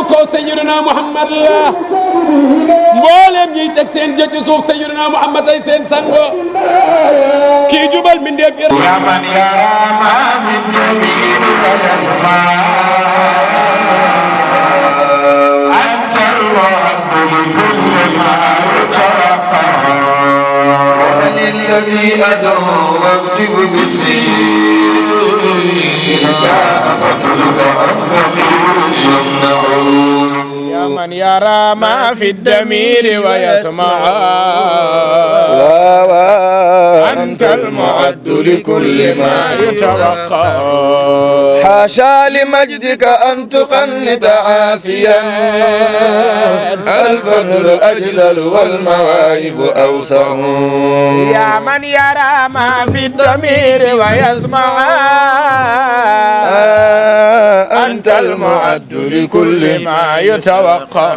ko sayyiduna Muhammad la mboolem ñi teg seen jë ci suuf sayyiduna Muhammad ay seen sango kii jubal mbindeef ya man yara ma fi jamil wal asma anta al-wa'd li kulli ma yatawaqa الذي أدعو واكتب باسمه إن كان فضلك عن فقير يمنعه يا من يرى ما في الضمير ويسمع أنت المعد لكل ما يتوقع حاشا لمجدك أن تقنت عاسيا الفضل أجلل والمواهب أوسع يا من يرى ما في الضمير ويسمع أنت المعد لكل ما يتوقع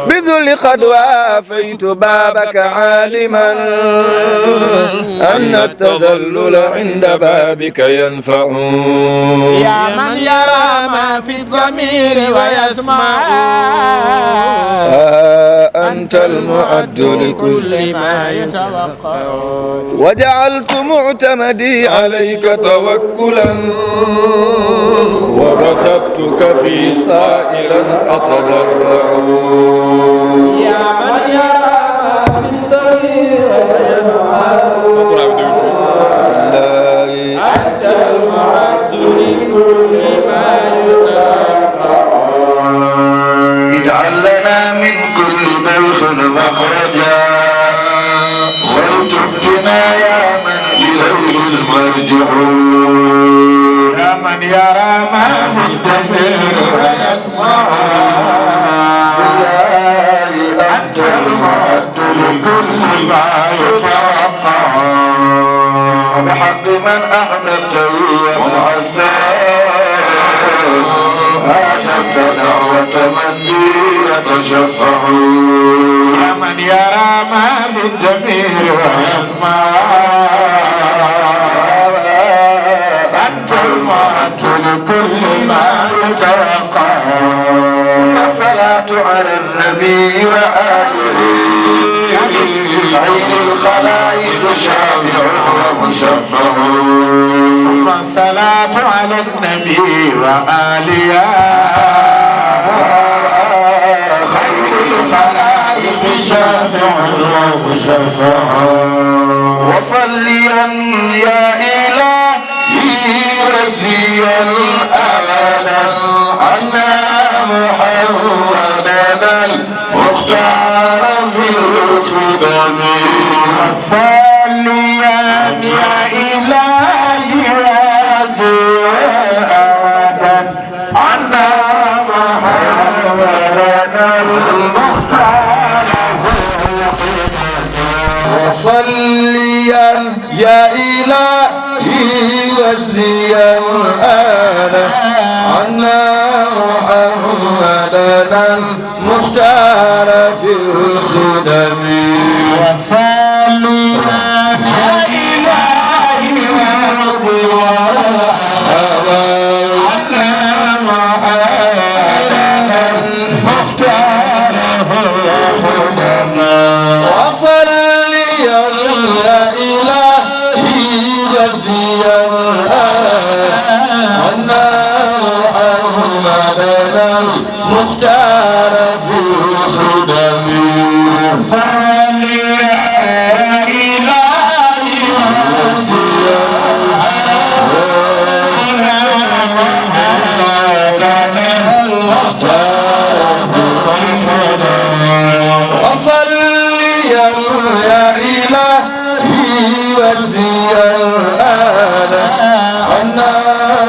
بذل قد وافيت بابك عالما أن التذلل عند بابك ينفع يا من يرى ما في الضمير ويسمع أنت المعد لكل ما يتوقع وجعلت معتمدي عليك توكلا وبسطت كفي سائلا أتضرع يا من يرى ما في الضمير ويسمع أنت المعد لكل ما يتوقع اجعل لنا من كل ضيف مخرجا والتف بنا يا من إليه المرجع يا من يرى ما في الضمير ويسمع أنت المعد لكل ما يتوقع وبحق من أحببته ووعزته آدمت دعوة من بي يتشفع يا من يرى ما في الضمير ويسمع أنت المعد لكل ما يتوقع الصلاة على النبي وآله خير الخلائق شافع ومشفع ثم الصلاة على النبي وآله خير الخلائق شافع ومشفع وصليا يا إلهي وزيا أبدا أن محمدا المختار في الخدم صليا يا إلهي وأبدا أن محمدا المختار وصليا يا إلهي وزيا أنا أن محمدا المختار في الخدم وصليا يا إلهي المختار في الخدم صلي يا إلهي وصلي يا إلهي واجزيا الآن أن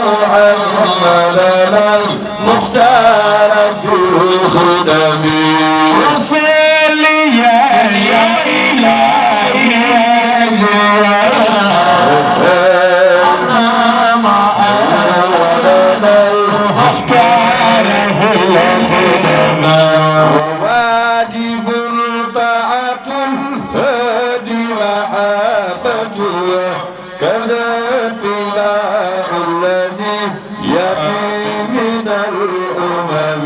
محمدنا المختار في الخدم صلي يا إلهي واجب طاعة هادي وحابته كذا اتباع الذي يأتي من الأمم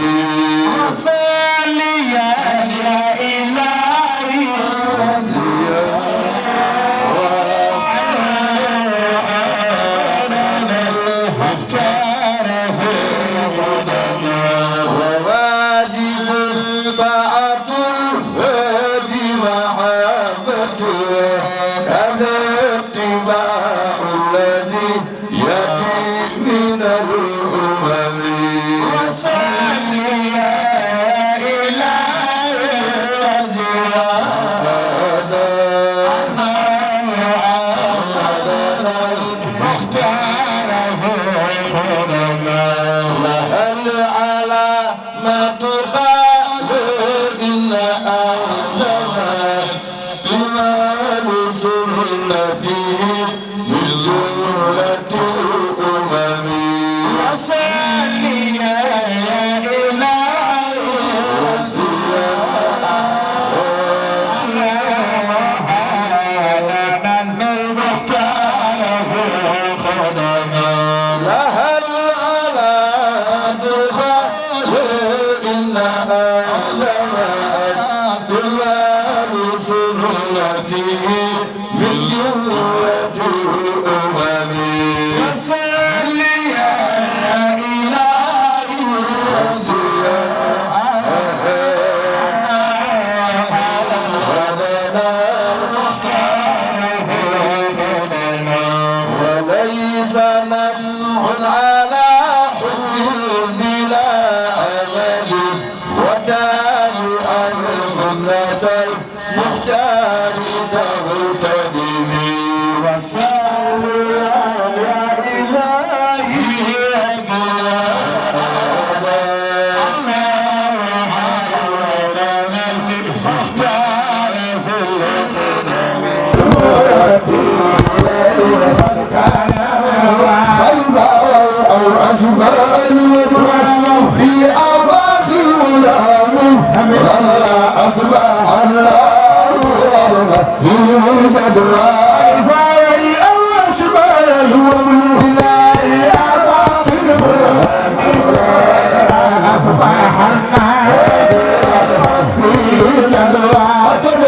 كرامة خالقنا أعظم إمام سنته من جملة الأمم وصلي يا إلهي وليس نفع على حب بلا أمل وتاب عن سنة المختار تغتدمي وصل يا إلهي في أضاق الغلام لما أصبح الله في جدوى والأشبال ومن لا أضاق الغلام أصبح الناس في جدوى في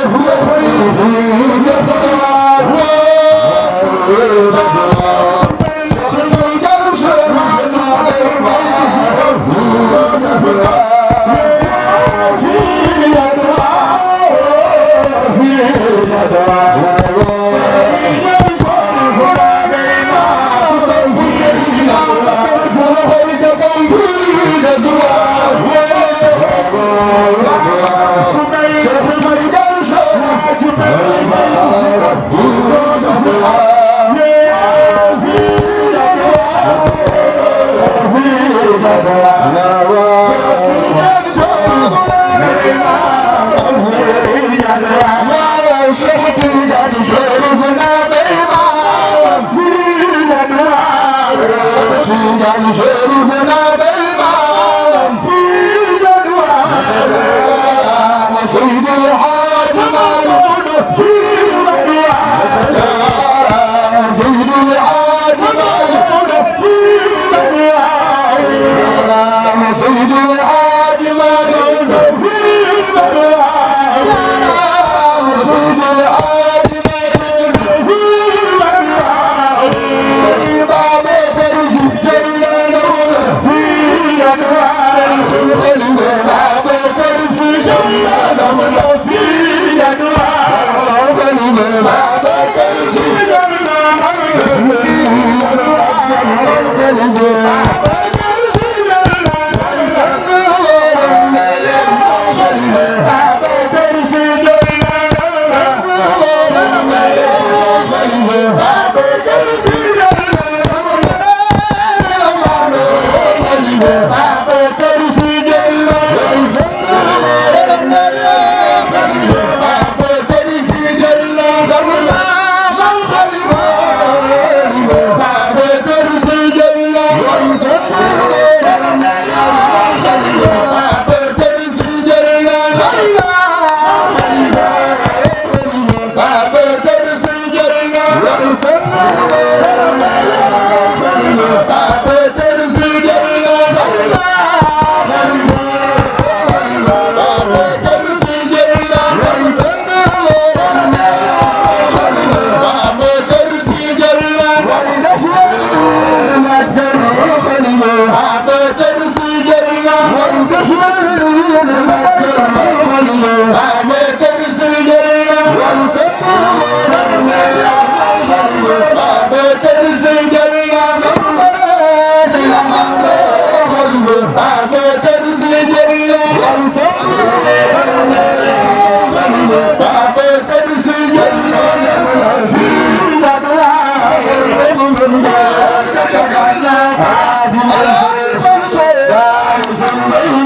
Thank you.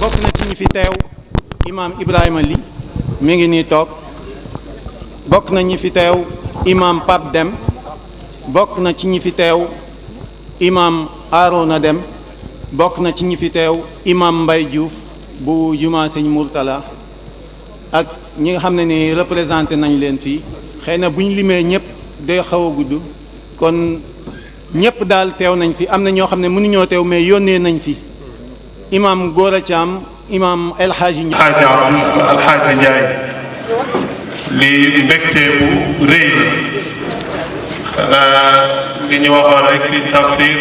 bokk na ci ñi fi teew imaam Ibrahima Ly mi ngi nii toog bokk na ñi fi teew imaam Pape Dem bokk na ci ñi fi teew imaam Arona Dem bokk na ci ñi fi teew imaam Mbaye Diouf bu jumaa Sëñ Mourtala ak ñi nga xam ne ni représenté nañ leen fii xëy na bu ñu limee ñëpp day xaw a gudd kon ñëpp daal teew nañ fi am na ñoo xam ne mënuñoo teew mais yónnee nañ fi imam Gora Thiam imam El Hadji Alxaaji Njaay li mbégte bu rëy xanaa li ñu waxoon rek si tafsir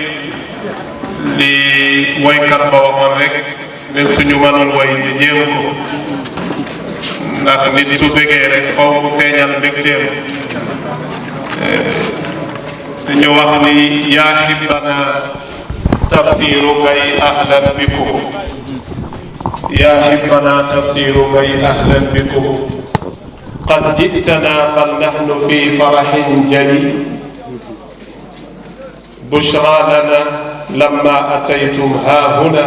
li woykat ba waxoon rek même suñu mënul woy ñu jéem ko ndax nit su bëggee rek faw mu feeñal mbégteem dañu wax ni yaa hibbana tafsiru gay ahlan bikum yaa hibbana tafsiru gay ahlan bikum qad ji'tana bal nahnu fi farahin jali bushra lana lamma ataytum ha huna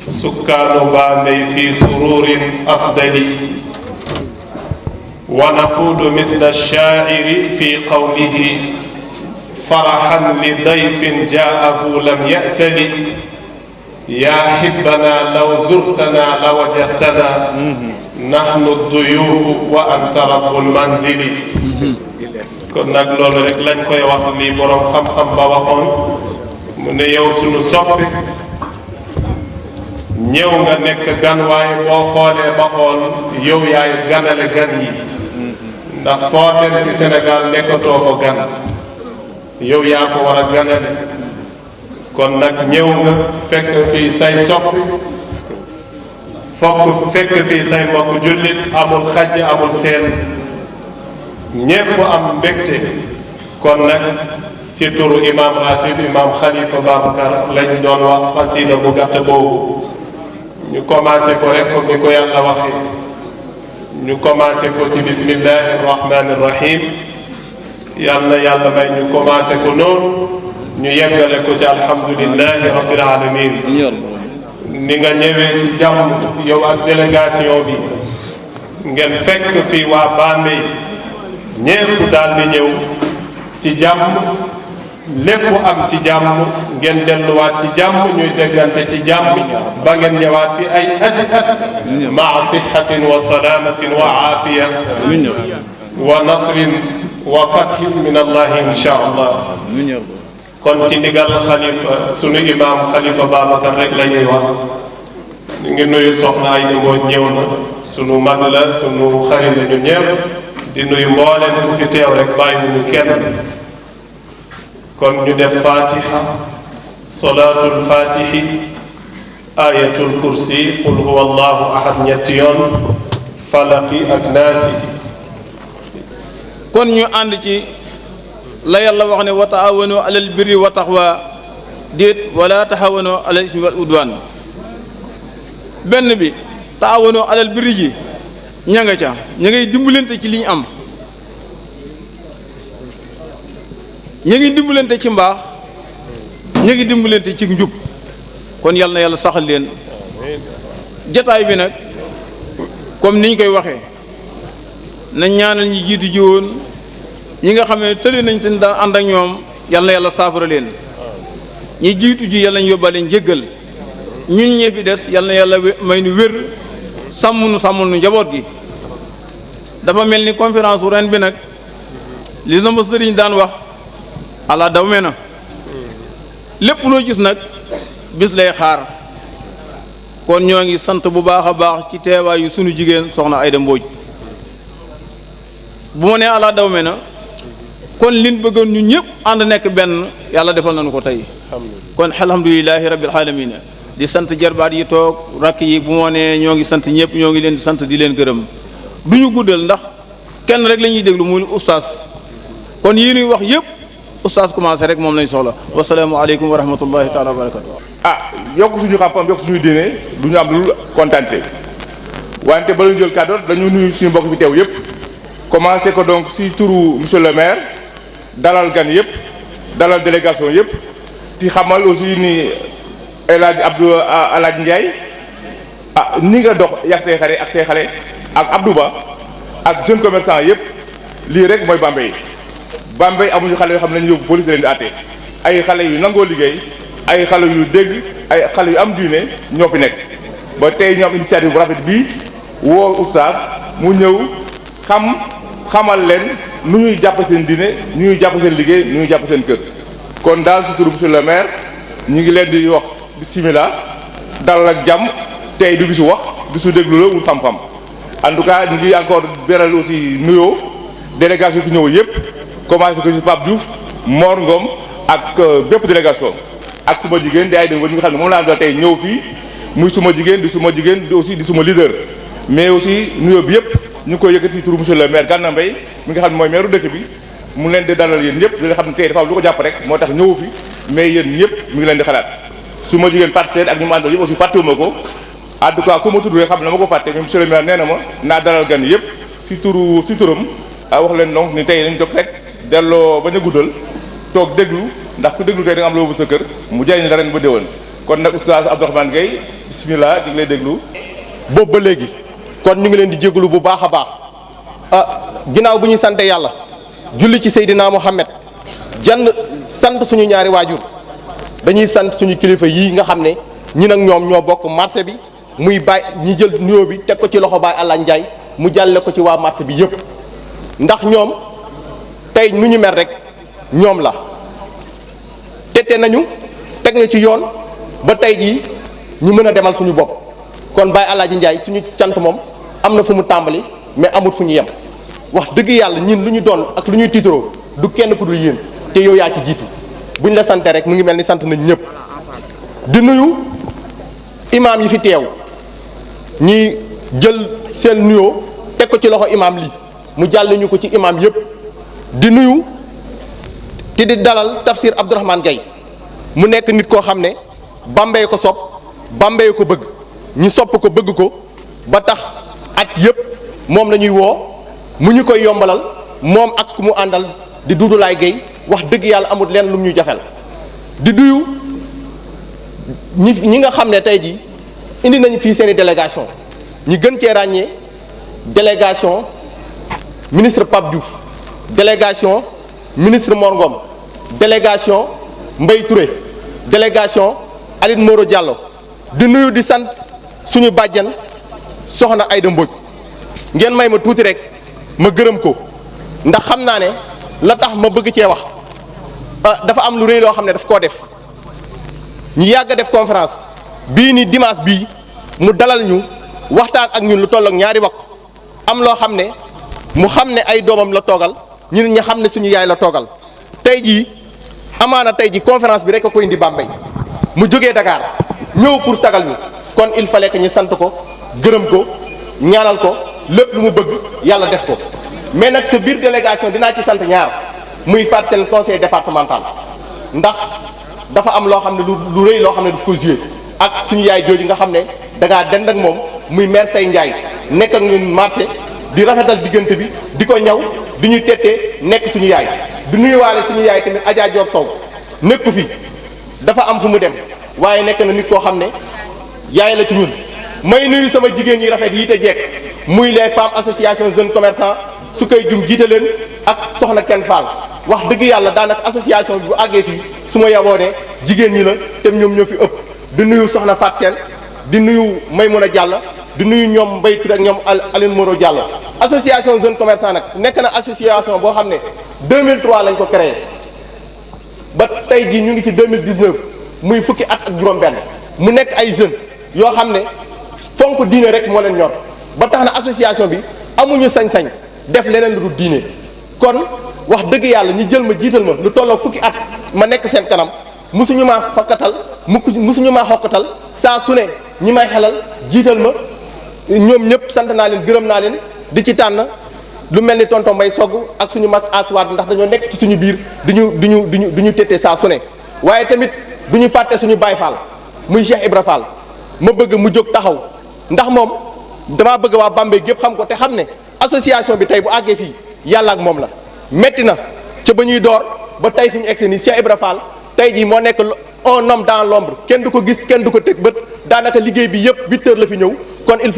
sukkaanu Bambey fi sururin afdali wa naqulu misla ash-shaa'iri fi qawlihi farahan li dayfin jaa'ahu lam ya'tali yaa hibbana law zurtana la wajadtana nahnu ad-duyuufu wa anta rabbul manzili kon nag loolu rek lañ koy wax li borom xam-xam ba waxoon mu ne yow sunu soppi ñëw nga nekk gan waaye boo xoolee ba xool yow yaay ganale gan yi ndax foo dem ci Sénégal nekkatoo fa gan yow yaa ko war a ganale kon nag ñëw nga fekk fii say soppi fekk fii say mbokk jullit amul xaj amul seen ñépp am mbégte kon nag ci turu imam ratib imam Khalifa Babacar lañ doon wax xasida bu gàtt boobu ñu commencé ko rek comme ni ko yàlla waxee ñu commencé ko ci bismillahi rahmani rahim yal na yàlla may ñu commencé ko noonu ñu yeggale ko ci alhamdulillahi rabbil alamin ni nga ñëwee ci jàmm yow ak délégation bi ngeen fekk fii waa Bambey ñépp daal di ñëw ci jàmm lépp am ci jàmm ngeen delluwaat ci jàmm ñuy déggante ci jàmm ba ngeen ñëwaat fi ay ati at maa sihhatin wa salamatin wa aafiya wa nasrin wa fathin min allahi insha allah kon ci ndigal xalifa sunu imam xalifa Babacar rek la ñuy wax ñu ngi nuyu soxna ay dëngoo ñëw na sunu mag la sunu xarit la ñu ñëpp di nuyu mbooleen ku fi teew rek bàyyiwuñu kenn kon ñu def fatiha salaatul fatihi ayatul kursi qul huwa allahu ahad ñetti yoon falaqi ak naasi kon ñu ànd ci la yàlla wax ne wa taawanu alal birri wa taqwa déet wala taawanu alal ismi wal udwan benn bi taawanu alal birri ji ña nga ca ña ngay dimbalante ci li ñu am ña ngi dimbalante ci mbaax ñu ngi dimbalante ci njub kon yal na yàlla saxal leen jataay bi nag comme niñ koy waxee nañ ñaanal ñi jiitu ji woon ñi nga xam ne tëli nañ te daan ànd ak ñoom yal na yàlla saafara leen ñi jiitu ji yal nañ yóbbaale njéggal ñun ñee fi des yal na yàlla may nu wér sàmmul nu njaboot gi. dafa mel ni conférence wu ren bi nag li sama sëriñ daan wax ala daw me na lépp loo gis nag bis lay xaar kon ñoo ngi sant bu baax a baax ci teewaayu sunu jigéen soxna Ayda Mbodj bu ma nee ala daw me na kon liñ bëggoon ñu ñëpp ànd nekk benn yàlla defal nañu ko tey kon alhamdulilahi rabbil alamin di sant jarbaat yi toog rakk yi bu ma nee ñoo ngi sant ñëpp ñoo ngi leen di sant di leen gërëm du ñu guddal ndax kenn rek la ñuy déglu muy oustaz kon yii ñuy wax yëpp oustaz commencé rek moom lañ soxla wasalaamualeykum wa rahmatullahi taala wa barakatu yokk suñu xam-xam yokk suñu diine du ñu am lu kontante wante ba ñu jël kàddu dañu nuyu suñu mbokk fi teew yëpp commencé ko donc si turu monsieur le maire dalal gan yëpp dalal délégation yëpp ti xamal aussi ni El Hadj Abdou Alaaji Ndiaye ni nga dox yàgg say xare ak say xale ak Abdou Ba ak jeune commerçant yëpp lii rek mooy Bambey amuñu xale yoo xam ne nañu yóbbu police leen di àtte ay xale yu nangoo liggéey ay xale yu dégg ay xale yu am diine ñoo fi nekk ba tey ñu am initiative bu rafet bii woo oustaz mu ñëw xamal leen nu ñuy jàpp seen diine nu ñuy jàpp seen liggéey nu ñuy jàpp seen kër kon daal si turu monsieur le maire ñu ngi leen di wax bismillah dalal ak jàmm tey du bisu wax bisu déglu la wul xam-xam en tout cas ñu ngi encore beral aussi nuyoo délégation yi fi ñëw yëpp commencé ko ci Pape Diouf Mor Ngom ak bépp délégation ak suma jigéen di ay dégg ñi nga xam ne moom laa doon tey ñëw fii muy suma jigéen di aussi di suma leader mais aussi nuyoo bi yëpp ñu ngi koy yëkkati ci turu monsieur le maire Gana Mbaye mi nga xam ne mooy maire dëkk bi mu leen di dalal yéen ñëpp di nga xam ne tey dafa am lu ko jàpp rek moo tax ñëwu fi mais yéen ñëpp mi ngi leen di xalaat suma jigéen partenaire ak ñu ma àndal yëpp aussi fàttewuma ko en tout cas ku ma tudd rek xam ne na ma ko fàtte mais monsieur le maire nee na ma naa dalal gan yëpp ci turam wax leen donc ni tey nañ toog rek delloo bañ a guddal toog déglu ndax ku déglu tey da nga am loo bu sa kër mu jëriñ la ren ba déwén kon nag oustaz Abdourahmane Gaye bismillah di ngi lay déglu boobu ba léegi kon ñu ngi leen di jégalu bu baax a baax ginnaaw bu ñuy sante yàlla julli ci Seydina Muhammad sant suñu ñaari waajur dañuy sant suñu kilifa yii nga xam ne ñi nag ñoom ñoo bokk marché bi muy Baye ñi jël nuyoo bi teg ko ci loxo Baye Alla Ndiaye mu jàlle ko ci waa marché bi yëpp ndax ñoom tey nu ñu mel rek ñoom la tete nañu teg na ci yoon ba tey jii ñu mën a demal suñu bopp kon Baye Alaaji Ndiaye suñu cant moom am na fu mu tàmbali mais amut fu ñu yem wax dëgg yàlla ñin lu ñu doon ak lu ñuy tiitaroo du kenn ku dul yéen te yow yaa ci jiitu buñ la sante rek mu ngi mel ni sant nañ ñëpp di nuyu imaam yi fi teew ñi jël seen nuyoo teg ko ci loxo imaam lii mu jàll ñu ko ci imaam yëpp di nuyu te di dalal tafsir Abdourahmane Gaye mu nekk nit koo xam ne Bambey ko sopp Bambey ko bëgg ñi sopp ko bëgg ko ba tax at yëpp moom la ñuy woo mu ñu koy yombalal moom ak ku mu àndal di Doudou Laye Gueye wax dëgg yàlla amul leen lu mu ñu jafel di duyu ñi nga xam ne tey jii indi nañu fii seeni délégation ñi gën cee ràññee délégation ministre Pape Diouf délégation ministre Mor Ngom délégation Mbaye Touré délégation Aline Moro Diallo di nuyu di sant suñu bàjjan soxna Ayda Mbodj ngeen may ma tuuti rek ma gërëm ko ndax xam naa ne la tax ma bëgg cee wax dafa am lu rëy loo xam ne daf koo def ñu yàgg a def conférence bii ni dimanche bii mu dalal ñu waxtaan ak ñun lu toll ak ñaari waxtu am loo xam ne mu xam ne ay doomam la toogal ñun ñi xam ne suñu yaay la toogal tey jii amaana tey jii conférence bi rek a ko indi Bambey mu jógee Dakar ñëw pour sagal ñu kon il fallait que ñu sant ko gërëm ko ñaanal ko lépp lu mu bëgg yàlla def ko mais nag sa biir délégation dinaa ci sant ñaar muy faat seen conseil départemental ndax dafa am loo xam ne lu rëy loo xam ne daf ko joué ak suñu yaay jooju nga xam ne dangaa dend ak moom muy maire Say Ndiaye nekk ak ñun marché di rafetal diggante bi di ko ñaw di ñu tettee nekk suñu yaay di nuyuwaale suñu yaay tamit Adja Dior Sow nekku fi dafa am fu mu dem waaye nekk na nit koo xam ne yaay la ci ñun. may nuyu sama jigéen yi rafet yi te jekk muy les femmes association jeunes commerçants su koy jum jiite leen ak soxna Ken Fall wax dëgg yàlla daanaka association bi bu àggee fii su ma yaboo ne jigéen ñi la te ñoom ñoo fi ëpp. di nuyu soxna Fatou Sène di nuyu Maymouna Diallo di nuyu ñoom Mbaye Touré ak ñoom Aline Moro Diallo. association jeunes commerçants nag nekk na association boo xam ne 2003 lañ ko créé ba tey jii ñu ngi ci 2019 muy fukki at ak juróom-benn mu nekk ay jeunes yoo xam ne fonk diine rek moo leen ñor ba tax na association bi amuñu sañ-sañ def leneen lu dul diine kon wax dëgg yàlla ñi jël ma jiital ma lu tolloo fukki at ma nekk seen kanam musuñu maa fakkatal musuñu maa xokkatal saa su ne ñi may xelal jiital ma ñoom ñëpp sant naa leen gërëm naa leen di ci tànn lu mel ni tonton Mbay Sogg ak suñu mag aswaat ndax dañoo nekk ci suñu biir du ñu tétte saa su ne waaye tamit du ñu fàtte suñu Baay Fall muy Cheikh Ibra Fall ma bëgg mu jóg taxaw ndax moom damaa bëgg waa Bambey gépp xam ko te xam ne association bi tey bu àggee fii yàlla ak moom la metti na ca ba ñuy door ba tey fi ñu egsi nii Cheikh Ibra Fall tey jii moo nekk un homme dans l'ombre kenn du ko gis kenn du ko teg bët daanaka liggéey bi yëpp 8 heures la fi ñëw kon il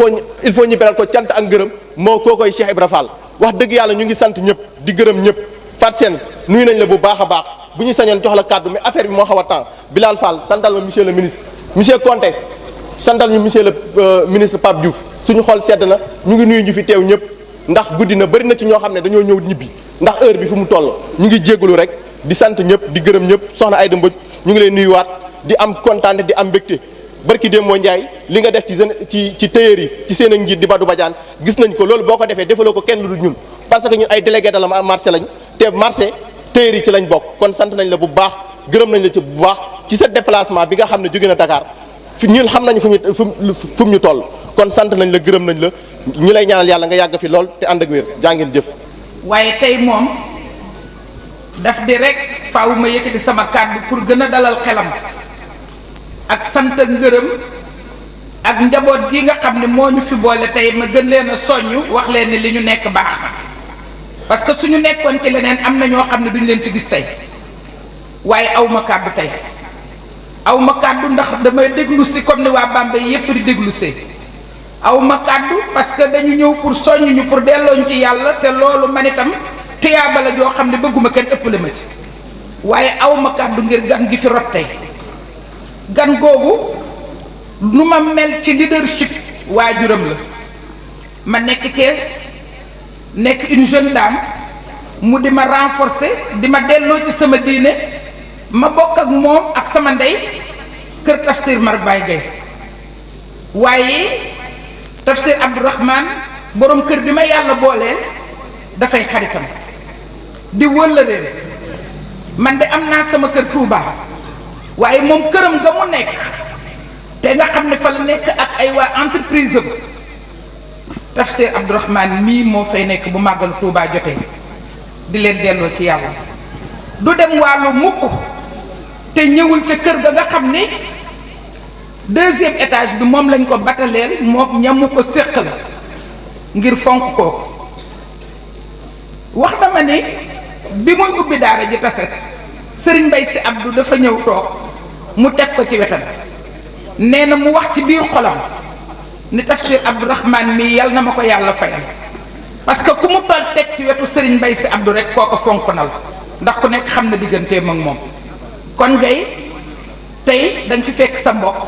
faut ñu beral ko cant ak ngërëm moo koo koy Cheikh Ibra Fall wax dëgg yàlla ñu ngi sant ñëpp di gërëm ñëpp Fatou Sène nuyu nañ la bu baax a baax bu ñu sañoon jox la kàddu mais affaire bi moo xaw a temps Bilal Fall santal ma monsieur le ministre monsieur Conté santal ñu monsieur le ministre Pape Diouf suñu xol sedd na ñu ngi nuyu ñu fi teew ñëpp ndax guddi na bëri na ci ñoo xam ne dañoo ñëw ñibbi ndax heure bi fu mu toll ñu ngi jégalu rek di sant ñëpp di gërëm ñëpp soxna Aïda Mbodj ñu ngi leen nuyuwaat di am kontaan di am mbégte barki démb moo Ndiaye li nga def ci téyeer yi ci seen ak njiit di Badou Badiane gis nañ ko loolu boo ko defee defaloo ko kenn lu dul ñun parce que ñun ay délégué de la marché lañ te marché téyeer yi ci lañ bokk kon sant nañ la bu baax gërëm nañ la ci bu baax ci sa déplacement bi nga xam ne jóge na Dakar ñun xam nañu fu ñu toll kon sant nañ la gërëm nañ la ñu lay ñaanal yàlla nga yàgg fi lool te ànd ak wér jaa ngeen jëf. waaye tey moom daf di rek faaw ma yëkkati sama kàddu pour gën a dalal xelam ak sant ak ngërëm ak njaboot gi nga xam ne moo ñu fi boole tey ma gën leen a soññ wax leen ni li ñu nekk baax na parce que suñu nekkoon ci leneen am na ñoo xam ne duñ leen fi gis tey waaye aw ma kàddu tey aw ma kàddu ndax damay déglu si comme ni waa Bambey yépp di déglu see aw ma kàddu parce que dañu ñëw pour soññ ñu pour dellooñ ci yàlla te loolu man itam tiyaaba la joo xam ne bëgguma kenn ëppale ma ci waaye aw ma kàddu ngir gan gi fi rot tey gan googu nu ma mel ci leadership waajuram la ma nekk Thiès nekk une jeune dame mu di ma renforcer di ma delloo ci sama diine ma bokk ak moom ak sama ndey kër Tafsir Mar Baye Gueye waaye Tafsir Abdourahmane borom kër bi ma yàlla booleel dafay xaritam di wëllëreen man de am naa sama kër Touba waaye moom këram nga mu nekk te nga xam ne fa la nekk ak ay waa entreprise am Tafsir Abdourahmane mii moo fay nekk bu màggal Touba jotee di leen delloo ci yàlla du dem wàllu mukk te ñëwul ca kër ga nga xam ni deuxième étage bi moom lañ ko bataleel moom ñamu ko séqal ngir fonk ko wax dama ni bi muy ubbi daara ji tase sëriñ Mbay Si Abdou dafa ñëw toog mu teg ko ci wetam nee na mu wax ci biir xolam ni Tafsir Abdourahmane mii yal na ma ko yàlla fayal parce que ku mu toll teg ci wetu sëriñ Mbay Si Abdou rek koo ko fonk na la ndax ku nekk xam na digganteem ak moom kon ngay tey dañ fi fekk sa mbokk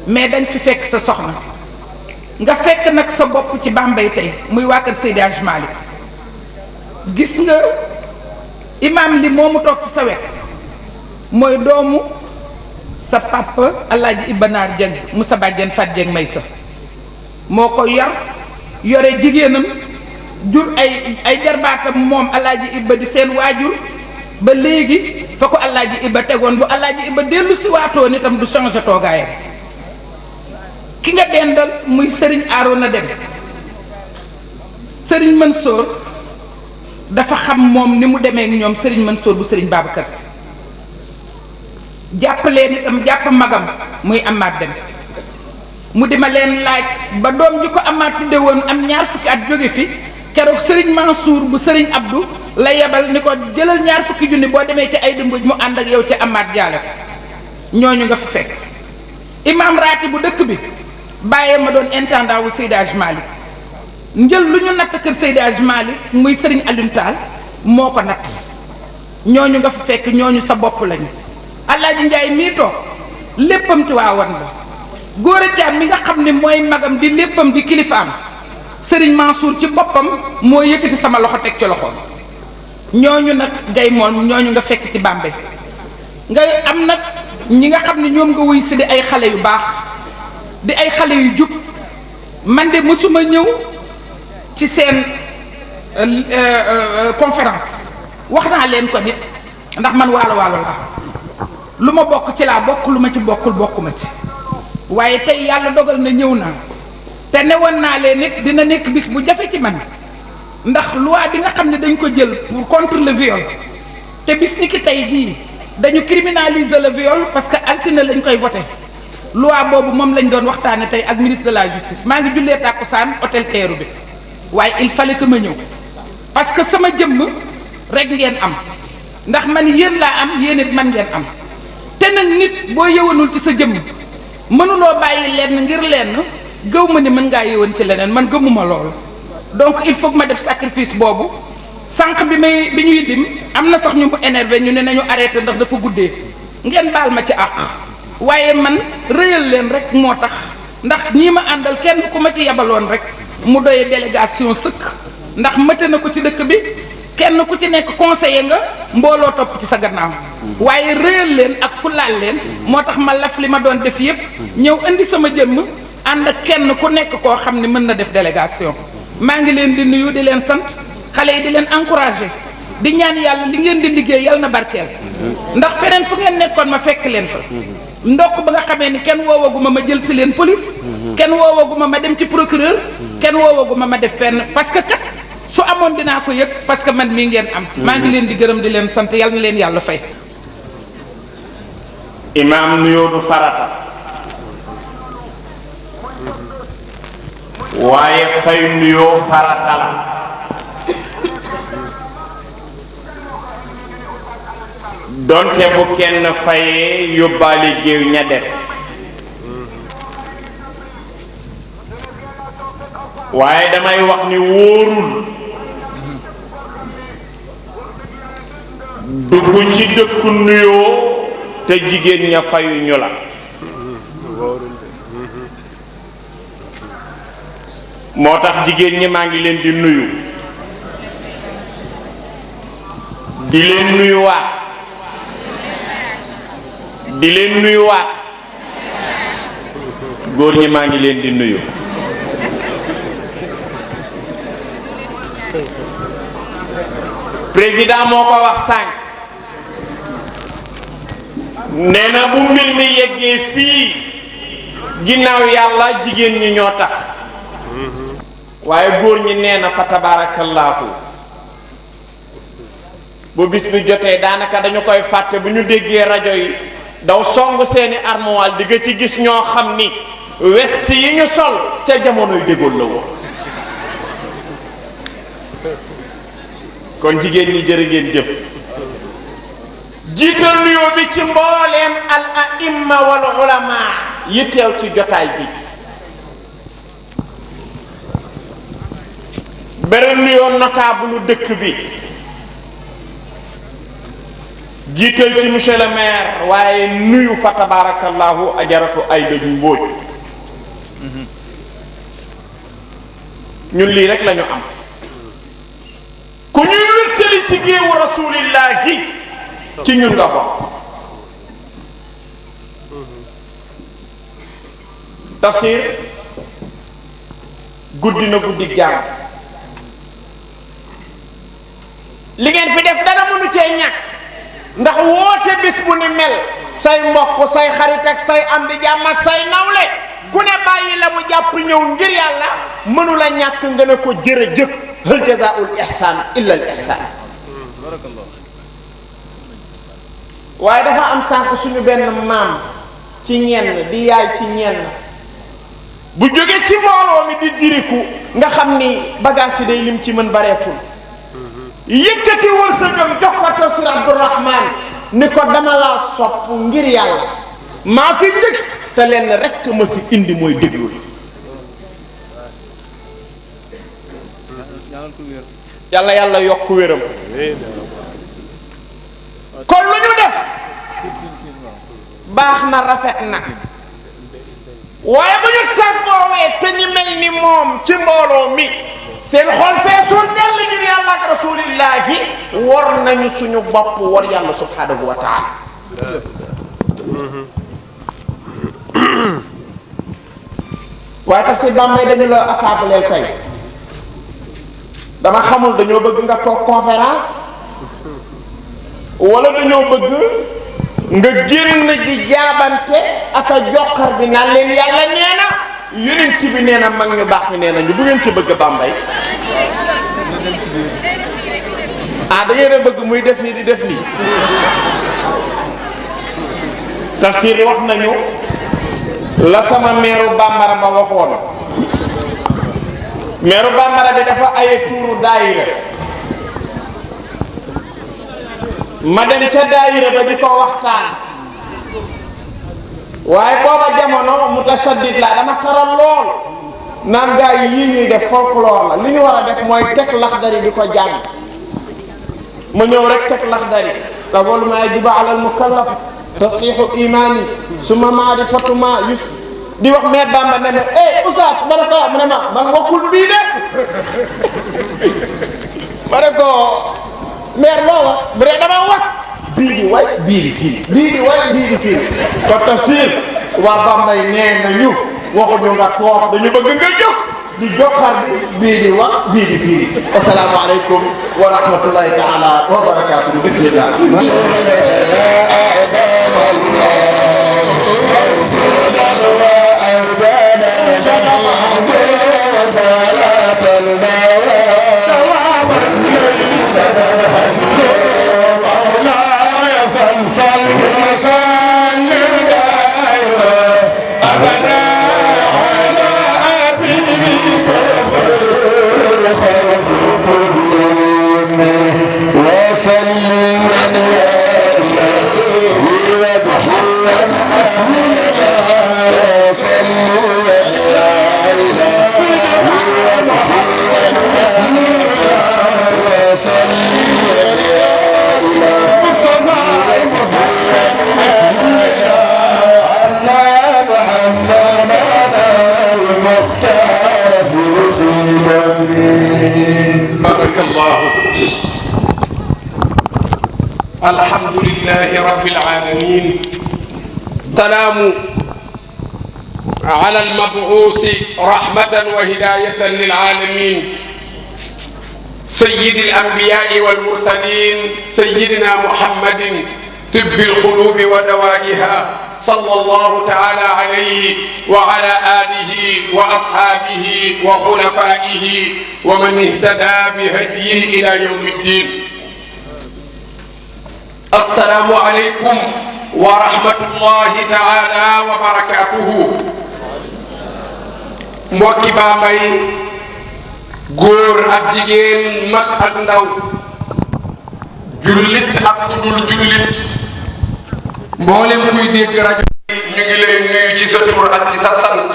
mais dañ fi fekk sa soxna nga fekk nag sa bopp ci Bambey tey muy waa kër Seydi Hadji Malick gis nga imaam li moomu toog ci sa wet mooy doomu sa papa Alaaji Iba Naar Dieng mu sa bàjjen Fat Dieng may sa moo ko yore jigéenam jur ay jarbaatam moom Alaaji Iba di seen waajur ba léegi fa ko Alaaji Iba tegoon bu Alaaji Iba dellu si waatoon itam du changé toogaayam ki nga dendal muy sëriñ Arona Dem sëriñ Mansour dafa xam moom ni mu demee ak ñoom sëriñ Mansour bu sëriñ Babacar Si jàpp leen itam jàpp magam muy Amaat Dem mu di ma leen laaj ba doom ji ko Amaat tudde woon am ñaar fukki at jóge fi keroog sëriñ Mansour bu sëriñ Abdou la yebal ni ko jëlal ñaar fukki junni boo demee ci ay dimbuj mu ànd ak yow ci Amaat jaale ko ñooñu nga fi fekk imam raati bu dëkk bi bàyyee ma doon intendant wu Seydi Hadji Malick njël lu ñu natt kër Seydi Hadji Malick muy Serigne Alioune Tall moo ko natt ñooñu nga fi fekk ñooñu sa bopp lañu Alaaji Njaay mii toog léppam Tiwaawan la Góora Caam mi nga xam ne mooy magam di léppam di kilifaam Serigne Mansour ci boppam moo yëkkati sama loxo teg ci loxoom ñooñu nag gay moom ñooñu nga fekk ci Bambey nga am nag ñi nga xam ne ñoom nga wuy si di ay xale yu baax di ay xale yu jub man de mësuma ñëw ci seen conférence wax naa leen ko nit ndax man waalo laa lu ma bokk ci laa bokk lu ma ci bokkul bokkuma ci waaye tey yàlla dogal na ñëw naa te newoon naa leen nit dina nekk bis bu jafe ci man ndax loi bi nga xam ne dañ ko jël pour contre le viol te bis ni ki tey jii dañu criminaliser le viol parce que altine lañ koy voté loi boobu moom lañ doon waxtaane tey ak ministre de la justice maa ngi jullee tàkkusaan hôtel Teeru bi waaye il fallait que ma ñëw parce que sama jëmm rek ngeen am ndax man yéen laa am yéen it man ngeen am te nag nit boo yëwanul ci sa jëmm mënuloo bàyyi lenn ngir lenn gëw ma ni mën ngaa yëwan ci leneen man gëmuma loolu donc il faut que ma def sacrifice boobu sànq bi ñuy dim am na sax ñu mu énervé ñu ne nañu arrêté ndax dafa guddee ngeen baal ma ci àq waaye man rëyal leen rek moo tax ndax ñii ma àndal kenn ku ma ci yabaloon rek mu doy délégation sëkk ndax mëte na ko ci dëkk bi kenn ku ci nekk conseiller nga mbooloo topp ci sa gannaaw waaye rëyal leen ak fulaal leen moo tax ma laf li ma doon def yépp ñëw indi sama jëmm ànd ak kenn ku nekk koo xam ne mën na def délégation maa ngi leen di nuyu di leen sant xale yi di leen encouragé di ñaan yàlla li ngeen di liggéey yàlla na barkeel ndax feneen fu ngeen nekkoon ma fekk leen fa ndokk ba nga xamee ni kenn woowaguma ma jël si leen police kenn woowaguma ma dem ci procureur kenn woowaguma ma def fenn parce que kat su amoon dinaa ko yëg parce que man mii ngeen am maa ngi leen di gërëm di leen sant yàlla na leen yàlla fay imaam nuyoo du farata waaye fay nuyoo farata la donte bu kenn fayee yóbbaale géew ña des waaye damay wax ni wóorul dugg ci dëkku nuyoo te jigéen ña fayuñu la moo tax jigéen ñi maa ngi leen di nuyu di leen nuyuwaat di leen nuyuwaat góor ñi maa ngi leen di nuyu président moo ko wax sànq nee na bu mbir mi yeggee fii ginnaaw yàlla jigéen ñi ñoo tax waaye góor ñi nee na fa tabaarakallaahu bu bis bi jotee daanaka dañu koy fàtte bu ñu déggee rajo yi daw song seeni armoire di nga ci gis ñoo xam ni west yi ñu sol ca jamonoy déggoon la woon kon jigéen ñi jërë ngeen jëf jiital nuyoo bi ci mbooleem al aimma wal ulama yi teew ci jotaay bi bere nuyoo notable dëkk bi jiital ci monsieur le maire waaye nuyu fa tabarakallahu ajaratu Ayda Mbóoj ñun lii rek lañu am ku ñuy wéttali ci géewu rasulillahi ci ñun nga bokk Tafsir guddi na guddi jàmm li ngeen fi def dara mënu cee ñàkk ndax woote bis bu ni mel say mbokk say xarit ak say am di jàmm ak say nawle ku ne bàyyi la mu jàpp ñëw ngir yàlla mënu la ñàkk nga ne ko jërëjëf hal jazaa'ul ihsaan illa al ihsaan waaye dafa am sànq suñu benn maam ci ñenn di yaay ci ñenn bu jóge ci mbooloo mi di diriku nga xam ni bagage yi day lim ci mën bareetul yëkkati wërsëgam jox ko Tafsir Abdourahman ni ko dama laa sopp ngir yàlla maa fi njëkk te lenn rekk ma fi indi mooy déglu yàlla yàlla yokk wéram kon lu ñu def baax na rafet na waaye bu ñu tàggoowee te ñu mel ni moom ci mbooloo mi seen xol feesul dell ngir yàlla ak rasulillahi war nañu suñu bopp war yàlla subhanahu wa taala waaye tax si Bambey dañu la attableel tey dama xamul dañoo bëgg nga toog conférence wala dañoo bëgg nga génn di jaabante ak a joxar bi naan leen yàlla nee na yonent bi nee na mag ñu baax ñu nee na ñu bu ngeen ci bëgg Bambey ah da ngeen a bëgg muy def nii di def nii tafsir wax nañu la sama meeru bambara ba waxoon meeru bambara bi dafa aye tuuru daayira ma dem ca daayira ba di ko waxtaan waaye booba jamono mutasaddid la dama taral lool naan gaa yi ñuy def folklore la li ñu war a def mooy teg laxdari di ko jàng ma ñëw rek teg laxdari awwalu maa yajibu ala al mukallaf tasxiixu imaani summa maarifatu ma yus di wax meer Bamba ne ma oustaz ma ne ko mu ne ma man waxul bii de ma ne ko meer loola bu dee dama wax bii di way bii di fii bii di way bii di fii ko tafsir waa Bambey nee nañu waxuñu nga toog dañu bëgg nga jóg di joxar bii di wax bii di fii assalaamu aleykum wa rahmatullahi taala wa barakatuhu bismillah بارك الله. الحمد لله رب العالمين. سلام على المبعوث رحمة وهداية للعالمين سيد الأنبياء والمرسلين سيدنا محمد طب القلوب ودوائها صلى الله تعالى عليه وعلى آله وأصحابه وخلفائه ومن اهتدى بهديه إلى يوم الدين. السلام عليكم ورحمة الله تعالى وبركاته. mbokki Bambey góor ak jigéen mag ak ndaw jullit ak ku dul jullit mboolem kuy dégg rajo ñu ngi lay nuyu ci sa tur ak ci sa sant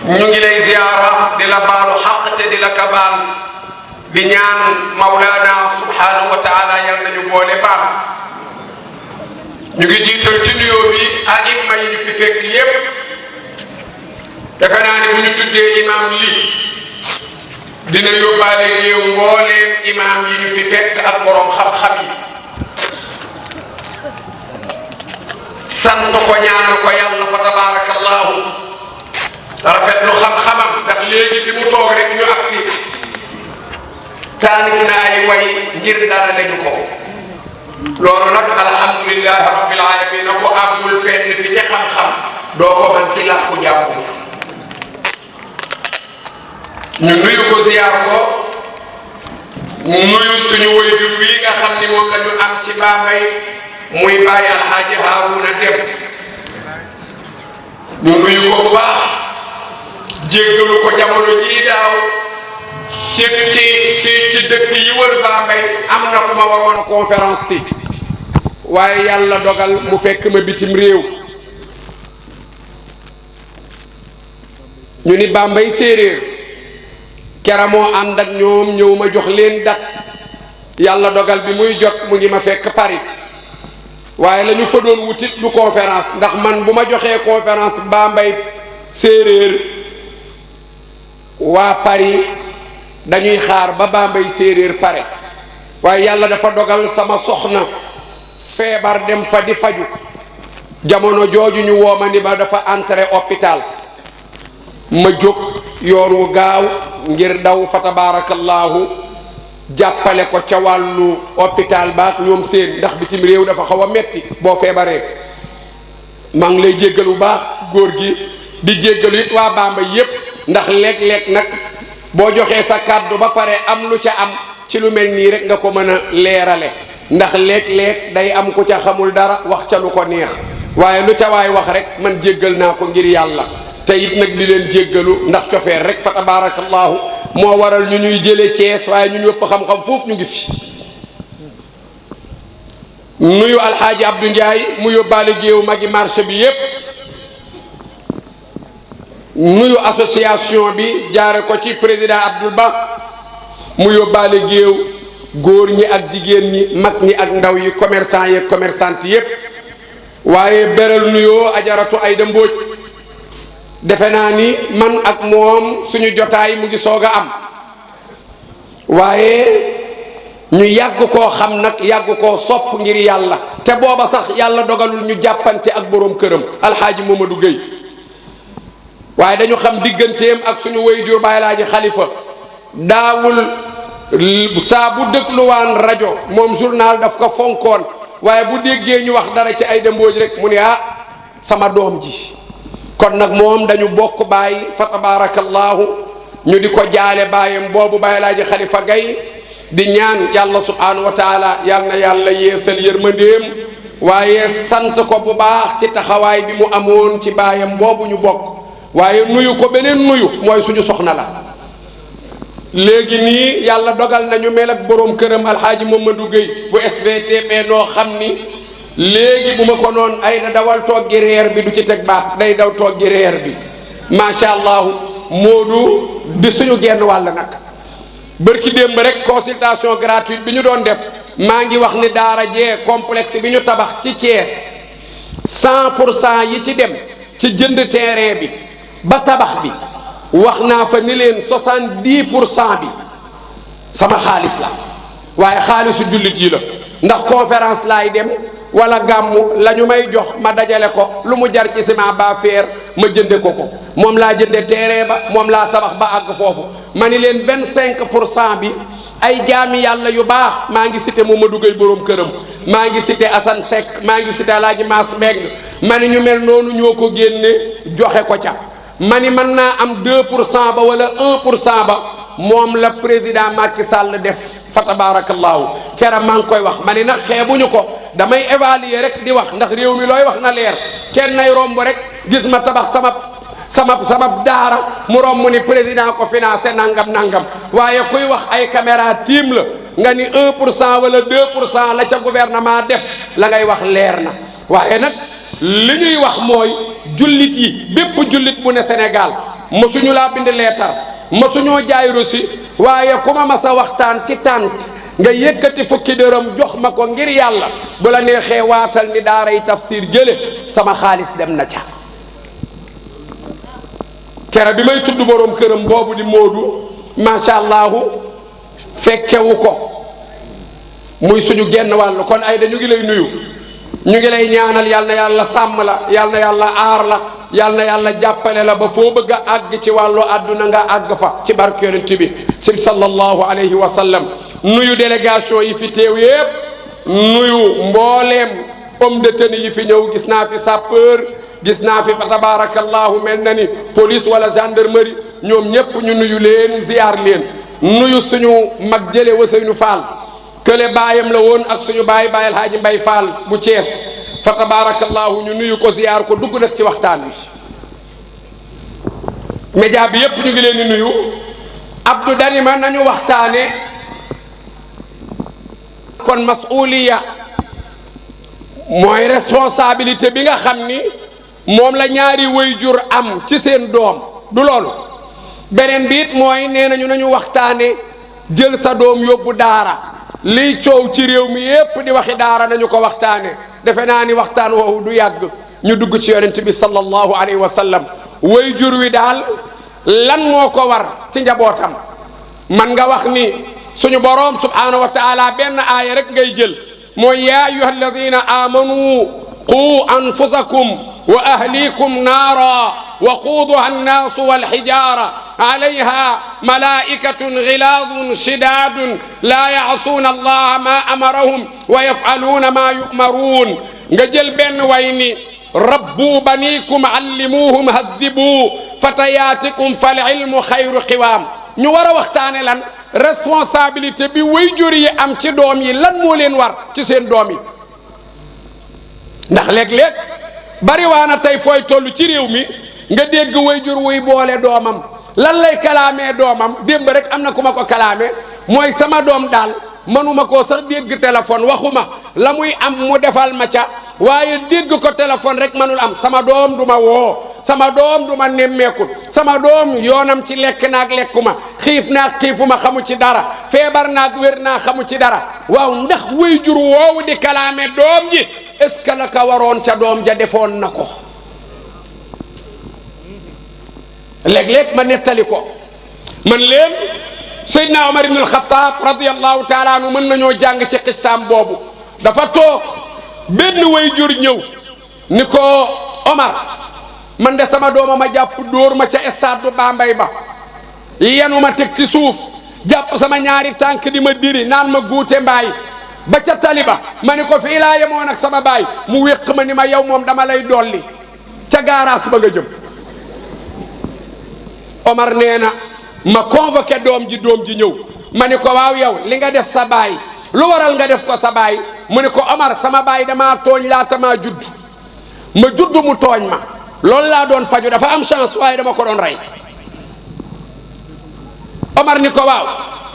ñu ngi lay ziyaara di la baalu xaq te di la kabaal di ñaan Mawlana subhanahu wa taala yal nañu boole baal ñu ngi jiital ci nuyoo bi aïmma yi ñu fi fekk yépp defe naa ne bu ñu tuddee imam lii dina yóbbaale réew mbooleem imam yi ñu fi fekk ak borom xam-xam yi sant ko ñaanal ko yàlla fa tabarakallahu rafet lu xam-xamam ndax léegi fi mu toog rek ñu agsi taalif na ay way ngir dara lañu ko loolu nag alhamdulillahi rabbil alamin ko amul fenn fi ci xam-xam doo ko man ci làkku jàpp ñu nuyu ko ziyaar ko nuyu suñu waajur wi nga xam ni moom la ñu am ci Bambey muy bàyyi alxaaji Haaruna Dem ñu nuyu ko bu baax jéggalu ko jamono jii daaw ci dëkk yi wër Bambey am na fu ma waroon conférence si waaye yàlla dogal mu fekk ma bitim réew ñu ni Bambey séeréer kera moo ànd ak ñoom ñëw ma jox leen dat yàlla dogal bi muy jot mu ngi ma fekk Paris waaye la ñu fa doon wutit du conférence ndax man bu ma joxee conférence Bambey séeréer waa Paris dañuy xaar ba Bambey séeréer pare waaye yàlla dafa dogal sama soxna feebar dem fa di faju jamono jooju ñu wooma ni ba dafa entré hôpital ma jóg yoon wu gaaw ngir daw fa tabaarakallaahu jàppale ko ca wàllu hôpital baak ñoom seen ndax bitim réew dafa xaw a metti boo feebaree maa ngi lay jéggal bu baax góor gi di jéggalu it waa Bambey yépp ndax léeg-léeg nag boo joxee sa kàddu ba pare am lu ca am ci lu mel nii rek nga ko mën a leerale ndax léeg-léeg day am ku ca xamul dara wax ca lu ko neex waaye lu ca waay wax rek man jéggal naa ko ngir yàlla te it nag di leen jéggalu ndax cofeer rek fa tabaarakallaahu moo waral ñu ñuy jële Cees waaye ñu ëpp xam-xam foofu ñu ngi fi nuyu alxaaji Abdou Ndiaye mu yóbbaale géew magi marché bi yépp nuyu association bi jaare ko ci président Abdoul Ba mu yóbbaale géew góor ñi ak jigéen ñi mag ñi ak ndaw yi commerçant yi commerçante yépp waaye beral nuyoo ajaratu Ayda Mbóoj defe naa ni man ak moom suñu jotaay mu ngi soog a am waaye ñu yàgg koo xam nag yàgg koo sopp ngir yàlla te booba sax yàlla dogalul ñu jàppante ak boroom këram alxaaji Mamadou Gueye waaye dañu xam digganteem ak suñu waajur Baay Laaji Xalifa daawul saa bu dégluwaan rajo moom journal daf ko fonkoon waaye bu déggee ñu wax dara ci Ayda Mbóoj rek mu ne ah sama doom ji kon nag moom dañu bokk bàyyi fa tabaarakallaahu ñu di ko jaale baayam boobu Baay Laaji Xalifa Gaye di ñaan yàlla subhaanahu wa taala yal na yàlla yeesal yërmandeem waaye sant ko bu baax ci taxawaay bi mu amoon ci baayam boobu ñu bokk waaye nuyu ko beneen nuyu mooy suñu soxna la léegi nii yàlla dogal nañu mel ak boroom këram alxaaji Mamadou Gueye bu SBTP noo xam ni léegi bu ma ko noon Ayda dawal toggi reer bi du ci teg baat day daw toggi reer bi macha allah Moodu di suñu genn wàll nag bërki démb rek consultation gratuite bi ñu doon def maa ngi wax ni daara jee complexe bi ñu tabax ci Thiès 100% yi ci dem ci jënd terrain bi ba tabax bi wax naa fa ni leen 70% bi sama xaalis la waaye xaalisu jullit yi la ndax conférence laay dem wala gàmmu la ñu may jox ma dajale ko lu mu jar ci ciment ba feer ma jënde ko moom laa jënde terrain ba moom laa tabax ba àgg foofu ma ni leen 25% bi ay jaami yàlla yu baax maa ngi cité Mamadou Gueye boroom këram maa ngi cité Assane Seck maa ngi cité Alaaji Maas Mbeng ma ni ñu mel noonu ñoo ko génne joxe ko ca ma ni mën naa am 2% ba wala 1% ba moom la président Macky Sall def fa tabaarakallaahu kera maa ngi koy wax ma ni nag xeebuñu ko damay évaluer rek di wax ndax réew mi looy wax na leer kenn nay romb rek gis ma tabax sama daara mu romb ni président ko financé nangam waaye kuy wax ay caméra tiim la nga ni 1% wala 2% la ca gouvernement def la ngay wax leer na waaye nag li ñuy wax mooy jullit yi bépp jullit bu ne Sénégal mosuñu laa bind leetar mosuñoo jaay rosi waaye ku ma mas a waxtaan ci tànt nga yëkkati fukki dërëm jox ma ko ngir yàlla bu la neexee waatal ni daaray tafsir jële sama xaalis dem na ca kere bi may tudd boroom këram boobu di Moodu macha allahu fekkewu ko muy suñu genn wàll kon Ayda ñu ngi lay nuyu ñu ngi lay ñaanal yal na yàlla sàmm la yal na yàlla aar la yal na yàlla jàppale la ba foo bëgg a àgg ci wàllu àdduna nga àgg fa ci barke Yonent bi sallallahu alayhi wa sallam nuyu délégation yi fi teew yépp nuyu mbooleem homme de tenue yi fi ñëw gis naa fi sapeur gis naa fi fa tabarakallahu mel na ni police wala gendarmerie ñoom ñépp ñu nuyu leen ziar leen nuyu suñu mag jële Ousseynou Fall kële baayam la woon ak suñu baay Baay Alhaaji Mbay Fall bu Thiès fa tabarakallahu ñu nuyu ko ziar ko dugg nag ci waxtaan wi média bi yépp ñu ngi leen di nuyu Abdou Danima nañu waxtaane kon masuuliya mooy responsabilité bi nga xam ni moom la ñaari waajur am ci seen doom du loolu beneen bi it mooy nee nañu nañu waxtaane jël sa doom yóbbu daara liy coow ci réew mi yépp di waxi daara nañu ko waxtaane defe naa ni waxtaan woowu du yàgg ñu dugg ci yonent bi sallallahu alayhi wa sallam waajur wi daal lan moo ko war ci njabootam man nga wax ni suñu boroom subhanahu wa taala benn aaya rek ngay jël mooy yaa ayuha alladina amanu qu anfusakum wa ahlikum naara waquuduha annaasu walxijaara alayha malaikatun gilaadun shidaadun laa yacsuuna allaha ma amarahum wa yafcaluuna ma yu'maruun nga jël benn way ni rabbu banikum allimuuhum haddibu fatayaatikum fal ilmu xayru xiwaam ñu war a waxtaane lan responsabilité bi waajur yi am ci doom yi lan moo leen war ci seen doom yi ndax léeg-léeg bari waana tey fooy toll ci réew mi nga dégg waajur wuy boole doomam lan lay kalaamee doomam démb rek am na ku ma ko kalaamee mooy sama doom daal mënuma koo sax dégg téléphone waxuma la muy am mu defal ma ca waaye dégg ko téléphone rek mënul am sama doom du ma woo sama doom du ma nemmeekul sama doom yoonam ci lekk naag lekkuma xiif naag xiifuma xamu ci dara feebar naag wér naa xamu ci dara waaw ndax waajur woowu di kalaame doom ji est-ce que la ka waroon ca doom ja defoon na ko léeg-léeg ma nettali ko man leen Seydina Omar ibn al-Khattab radiyallahu taala anhu mën nañoo jàng ci xissaam boobu dafa toog benn waajur ñëw ni ko Omar man de sama dooma ma jàpp dóor ma ca stade bu Bambey ba yenu ma teg ci suuf jàpp sama ñaari tànk di ma diri naan ma guute mbaay ba ca taliba ma ni ko fii laa yemoon ak sama baay mu wéq ma ni ma yow moom dama lay dolli ca gaaraas ba nga jëm Omar nee na ma convoqué doom ji ñëw ma ni ko waaw yow li nga def sa baay lu waral nga def ko sa baay mu ni ko Omar sama baay damaa tooñ laata maa judd ma judd mu tooñ ma loolu laa doon faju dafa am chance waaye dama ko doon rey Omar ni ko waaw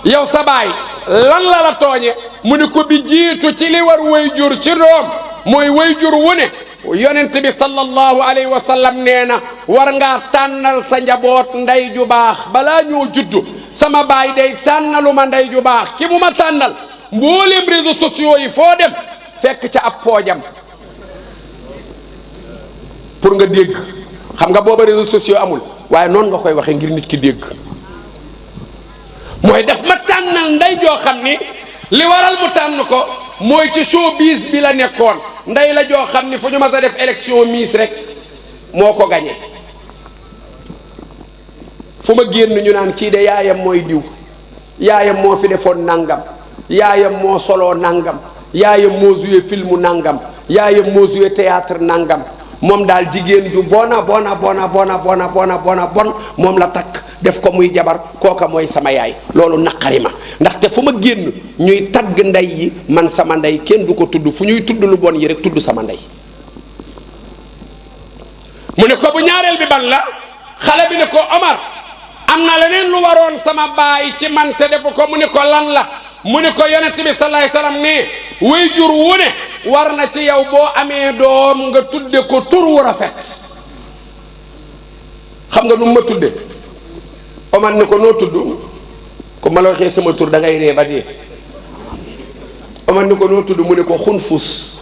yow sa baay lan la tooñe mu ni ko bi jiitu ci li war waajur ci doom mooy waajur wu ne yonent bi sallallahu alayhi wa sallam nee na war ngaa tànnal sa njaboot ndey ju baax balaa ñoo juddu sama baay day tànnalu ma ndey ju baax ki mu ma tànnal mboolem réseaux sociaux yi foo dem fekk ca ab poojam pour nga dégg xam nga booba réseaux sociaux amul waaye noonu nga koy waxee ngir nit ki dégg mooy daf ma tànnal ndey joo xam ni li waral mu tànn ko mooy ci showbiz bi la nekkoon ndey la joo xam ni fu ñu mas a def élection miss rek moo ko gañe fu ma génn ñu naan kii de yaayam mooy diw yaayam moo fi defoon nangam yaayam moo soloo nangam yaayam moo joué filmu nangam yaayam moo joué théâtre nangam moom daal jigéen ju bon moom la takk def ko muy jabar kooka mooy sama yaay loolu naqari ma ndaxte fu ma génn ñuy tagg ndey yi man sama ndey kenn du ko tudd fu ñuy tudd lu bon yi rek tudd sama ndey mu ne ko bu ñaareel bi ban la xale bi ne ko Omar am na leneen lu waroon sama baay ci man te defu ko mu ne ko lan la mu ne ko yonent bi sallallahu alayhi wasallam ne waajur wu ne war na ci yow boo amee doom nga tudde ko tur wu rafet xam nga nu ma tudde Omar ni ko noo tudd ko ma la waxee sama tur da ngay ree ba dee Omar ni ko noo tudd mu ne ko xunfus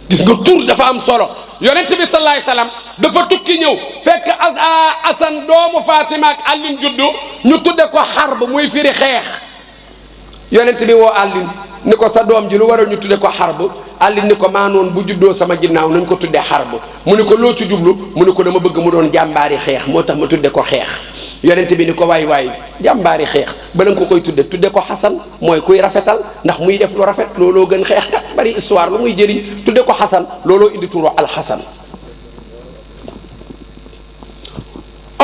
gis nga tur dafa am solo yonent bi sallallahu alayhi wasallam dafa tukki ñëw fekk Asan doomu Fatima ak Alin juddu ñu tudde ko xarb muy firi xeex yonent bi woo Alin ni ko sa doom ji lu waral ñu tudde ko xarb Alin ni ko maa noon bu juddoo sama ginnaaw nañ ko tuddee xarb mu ni ko loo ci jublu mu ni ko dama bëgg mu doon jàmbaari xeex moo tax ma tudde ko xeex yonent bi ni ko waay jàmbaari xeex bala nga ko koy tudde ko xasan mooy kuy rafetal ndax muy def lu rafet looloo gën xeex kat bari histoire lu muy jëriñ tudde ko xasan looloo indi turu alxasan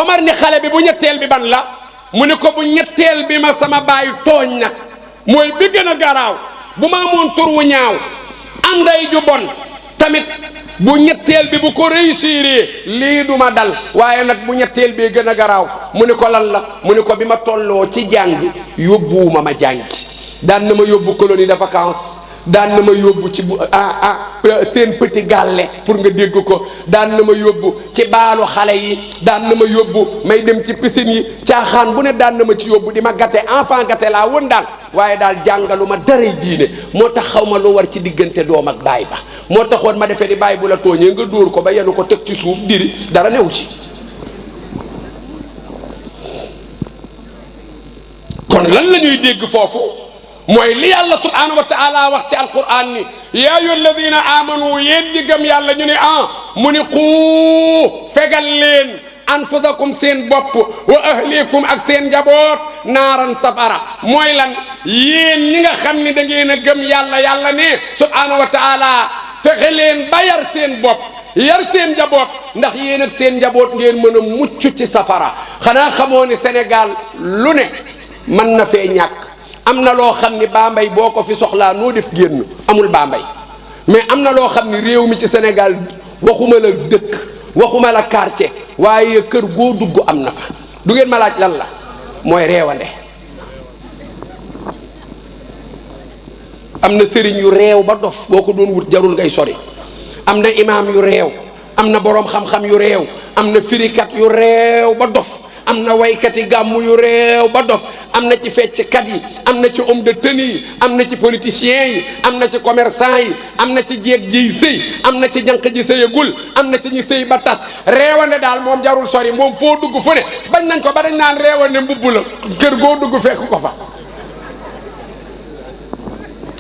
Omar ni xale bi bu ñetteel bi ban la mu ni ko bu ñetteel bi ma sama baay tooñ nag mooy bi gën a garaaw bu ma amoon tur wu ñaaw am nday ju bon tamit bu ñetteel bi bu ko réussir lii du ma dal waaye nag bu ñetteel bee gën a garaaw mu ni ko lan la mu ni ko bi ma tolloo ci jàng yóbbuwuma ma jàngi daan na ma yóbbu colonie de vacances daan na ma yóbbu ci seen petit gàlle pour nga dégg ko daan na ma yóbbu ci baalu xale yi daan na ma yóbbu may dem ci piscine yi caaxaan bu ne daan na ma ci yóbbu di ma gâté enfant gâté laa woon daal waaye daal jàngalu ma daray diine moo tax xaw ma lu war ci diggante doom ak baay ba moo taxoon ma defee di baay bu la tooñee nga dóor ko ba yenu ko teg ci suuf diri dara new ci kon lan la ñuy dégg foofu mooy li yàlla subhanahu wa taala wax ci alquran ni yaa ayyuha alladina amanu yéen ñi gëm yàlla ñu ne mu ni quu fegal leen anfusakum seen bopp wa ahlikum ak seen njaboot naaran safara mooy lan yéen ñi nga xam ni da ngeen a gëm yàlla yàlla ne subhanahu wa taala fexe leen ba yar seen bopp yar seen njaboot ndax yéen ak seen njaboot ngeen mën a mucc ci safara xanaa xamoo ni Sénégal lu ne mën na fee ñàkk am na loo xam ni Bambey boo ko fi soxlaa noo def génn amul Bambey mais am na loo xam ni réew mi ci Sénégal waxuma la dëkk waxuma la quartier waaye kër goo dugg am na fa du ngeen ma laaj lan la mooy réewande am na sëriñ yu réew ba dof boo ko doon wut jarul ngay sori am na imaam yu réew am na boroom xam-xam yu réew am na firikat yu réew ba dof am na waykat yi gàmmu yu réew ba dof am na ci fecckat yi am na ci homme de tenue yi am na ci politiciens yi am na ci commerçant yi am na ci jéeg jiy sëy am na ci jànq ji sëyagul am na ci ñi sëy ba tas réewande daal moom jarul sori moom foo dugg fu ne bañ nañ ko ba dañ naan réewande mbubb la kër goo dugg fekk ko fa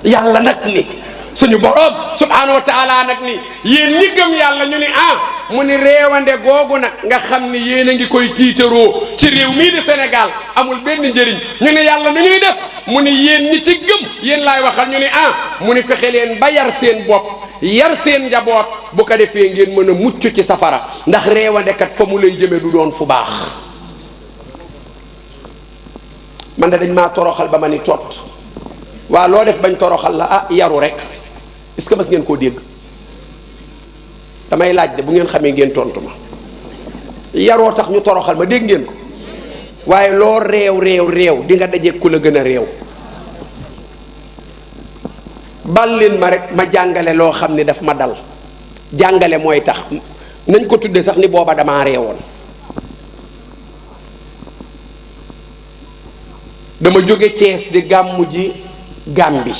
yàlla nag ni suñu borom subhanahu wa taala nag ni yéen ñi gëm yàlla ñu ni mu ni réewande googu nag nga xam ni yéen a ngi koy tiitaroo ci réew mii di Sénégal amul benn njëriñ ñu ni yàlla nu ñuy def mu ni yéen ñi ci gëm yéen laay waxal ñu ni mu ni fexe leen ba yar seen bopp yar seen njaboot bu ko defee ngeen mën a mucc ci safara ndax réewande kat fa mu lay jëme du doon fu baax man de dañ maa toroxal ba ma ni tot waa loo def bañ toroxal la yaru rek est-ce que mas ngeen koo dégg damay laaj de bu ngeen xamee ngeen tontu ma yaroo tax ñu toroxal ma dégg ngeen ko waaye loo réew di nga daje ku la gën a réew bal leen ma rek ma jàngale loo xam ni daf ma dal jàngale mooy tax nañ ko tudde sax ni booba damaa réewoon dama jóge Thiès di gàmmu ji Gàmbi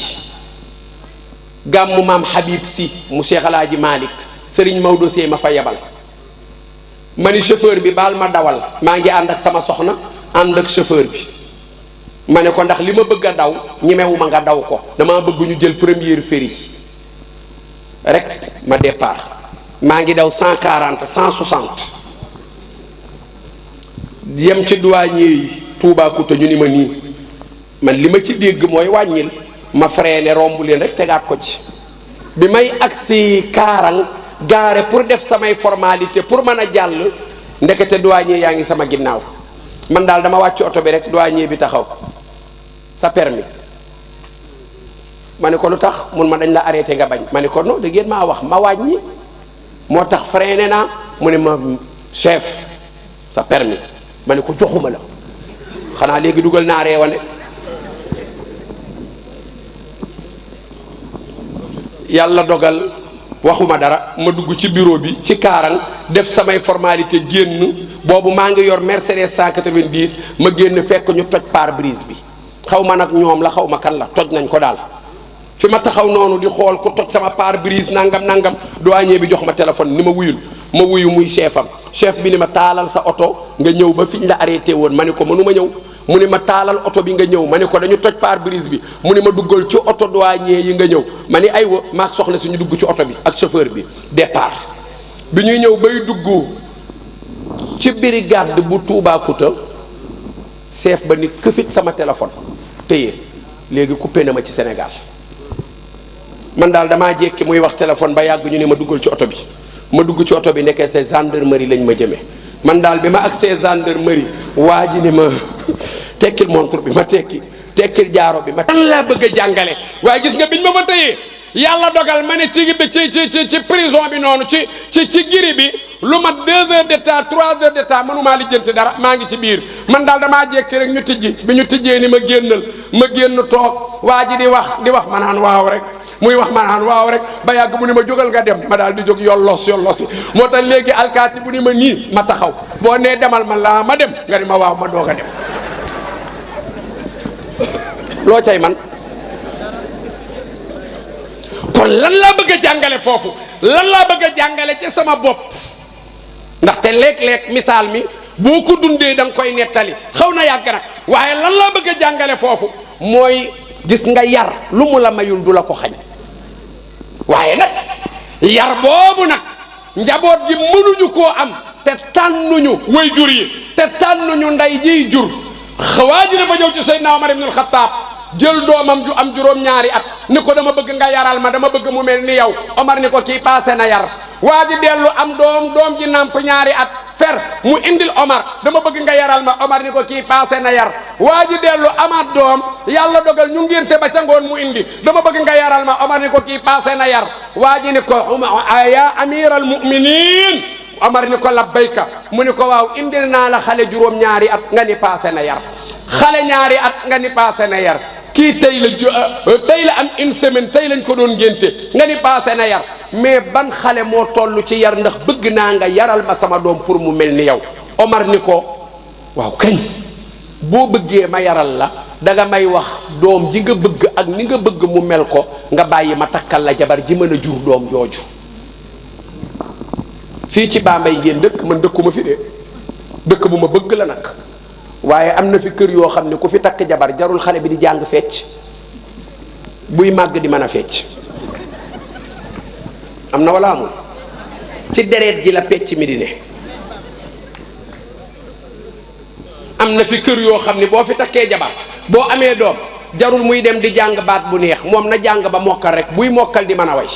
gàmmu maam Habib Sy mu Cheikh El Hadji Malick Serigne Maodo Sy ma fa yebal ma ni chauffeur bi baal ma dawal maa ngi ànd ak sama soxna ànd ak chauffeur bi ma ne ko ndax li ma bëgg a daw ñemewuma nga daw ko dama bëgg ñu jël première ferry rek ma départ maa ngi daw 140 160 yem ci douanier yi Toubacouta ñu ni ma nii man li ma ci dégg mooy wàññil ma freiné romb leen rek tegaat ko ci bi may agsi Kaarang gaare pour def samay formalité pour mën a jàll ndekete douanier yaa ngi sama ginnaaw man daal dama wàcc oto bi rek douanier bi taxaw sa permis ma ne ko lu tax mun ma dañ la arrêté nga bañ ma ne ko non da ngeen maa wax ma wàññi moo tax freiné naa mu ne ma chef sa permis ma ne ko joxuma la xanaa léegi dugal naa réewane yàlla dogal waxuma dara ma dugg ci bureau bi ci Kaarang def samay formalité génn boobu maa ngi yor Mercedes 190 ma génn fekk ñu toj pare-brise bi xaw ma nag ñoom la xaw ma kan la toj nañ ko daal fi ma taxaw noonu di xool ku toj sama pare-brise nangam douanier bi jox ma téléphone ni ma wuyul ma wuyu muy chef bi ni ma taalal sa oto nga ñëw ba fi ñu la arrêté woon ma ne ko mënu ma ñëw mu ne ma taalal oto bi nga ñëw ma ne ko dañu toj pare-brise bi mu ne ma duggal ci oto douanier yi nga ñëw ma ni aywa maak soxna si ñu dugg ci oto bi ak chauffeur bi départ bi ñuy ñëw bay dugg ci brigade bu Toubacouta chef ba ni këfit sama téléphone téye léegi coupé na ma ci Sénégal man daal damaa jékki muy wax téléphone ba yàgg ñu ne ma duggal ci oto bi ma dugg ci oto bi nekkee c'est gendarmerie lañ ma jëmee man daal bi ma agsee gendarmerie waa ji ni ma tekkil montre bi ma tekkil jaaro bi ma tan laa bëgg a jàngale waaye gis nga biñ ma fa tëyee yàlla dogal ma ne ci prison bi noonu ci giri bi lu mat 2 heures de temps 3 heures de temps mënumaa lijjanti dara maa ngi ci biir man daal damaa jékki rek ñu tijji bi ñu tijjee ni ma génnal ma génn toog waa ji di wax ma naan waaw rek muy wax ma naan waaw rek ba yàgg mu ni ma jógal nga dem ma daal di jóg yollosi moo tax léegi alkaati bu ni ma nii ma taxaw boo nee demal ma laa ma dem nga ni ma waaw ma doog a dem loo cay man kon lan laa bëgg a jàngale foofu lan laa bëgg a jàngale ci sama bopp ndaxte léeg-léeg misaal mi boo ko dundee da nga koy nettali xaw na yàgg nag waaye lan laa bëgg a jàngale foofu mooy gis nga yar lu mu la mayul du la ko xañ waaye nag yar boobu nag njaboot gi mënuñu koo am te tànnuñu way jur yi te tànnuñu nday jiy jur waa ji dafa ñëw ci Seydina Omar ibn al-Khattab jël doomam ju am juróom-ñaari at ni ko dama bëgg nga yaral ma dama bëgg mu mel ni yow Omar ni ko kii passé na yar waa ji dellu am doom ji namp ñaari at fer mu indil Omar dama bëgg nga yaral ma Omar ni ko kii passé na yar waa ji dellu amaat doom yàlla dogal ñu ngénte ba ca ngoon mu indi dama bëgg nga yaral ma Omar ni ko kii passé na yar waa ji ni ko ya amiral mu'minin Omar ni ko labbayka mu ni ko waaw indil naa la xale juróom-ñaari at nga ni passé na yar xale ñaari at nga ni passé na yar kii tey la am une semaine tey lañ ko doon ngénte nga ni passé na yar mais ban xale moo toll ci yar ndax bëgg naa nga yaral ma sama doom pour mu mel ni yow Omar ni ko waaw kañ boo bëggee ma yaral la danga may wax doom ji nga bëgg ak ni nga bëgg mu mel ko nga bàyyi ma takkal la jabar ji mën a jur doom jooju fii ci Bambey ngeen dëkk man dëkkuma fi de dëkk bu ma bëgg la nag waaye am na fi kër yoo xam ne ku fi takk jabar jarul xale bi di jàng fecc buy màgg di mën a fecc am na wala amul ci deret ji la pecc mi di ne am na fi kër yoo xam ne boo fi takkee jabar boo amee doom jarul muy dem di jàng baat bu neex moom na jàng ba mokkal rek buy mokkal di mën a way